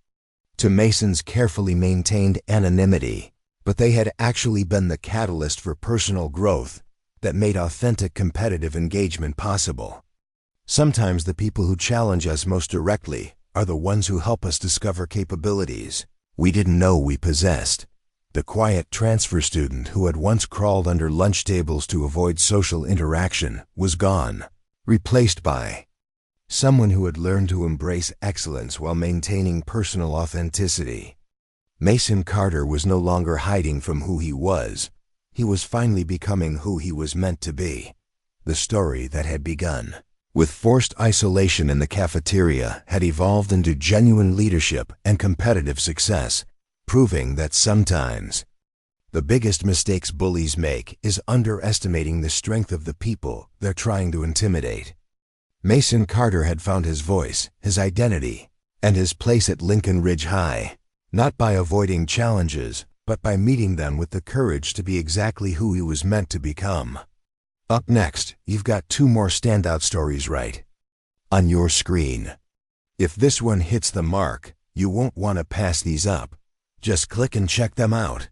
to Mason's carefully maintained anonymity, but they had actually been the catalyst for personal growth that made authentic competitive engagement possible. Sometimes the people who challenge us most directly are the ones who help us discover capabilities we didn't know we possessed. The quiet transfer student who had once crawled under lunch tables to avoid social interaction was gone, replaced by someone who had learned to embrace excellence while maintaining personal authenticity. Mason Carter was no longer hiding from who he was. He was finally becoming who he was meant to be. The story that had begun with forced isolation in the cafeteria had evolved into genuine leadership and competitive success, proving that sometimes the biggest mistakes bullies make is underestimating the strength of the people they're trying to intimidate. Mason Carter had found his voice, his identity, and his place at Lincoln Ridge High, not by avoiding challenges, but by meeting them with the courage to be exactly who he was meant to become. Up next, you've got two more standout stories right on your screen. If this one hits the mark, you won't want to pass these up. Just click and check them out.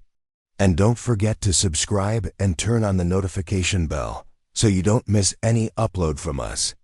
And don't forget to subscribe and turn on the notification bell so you don't miss any upload from us.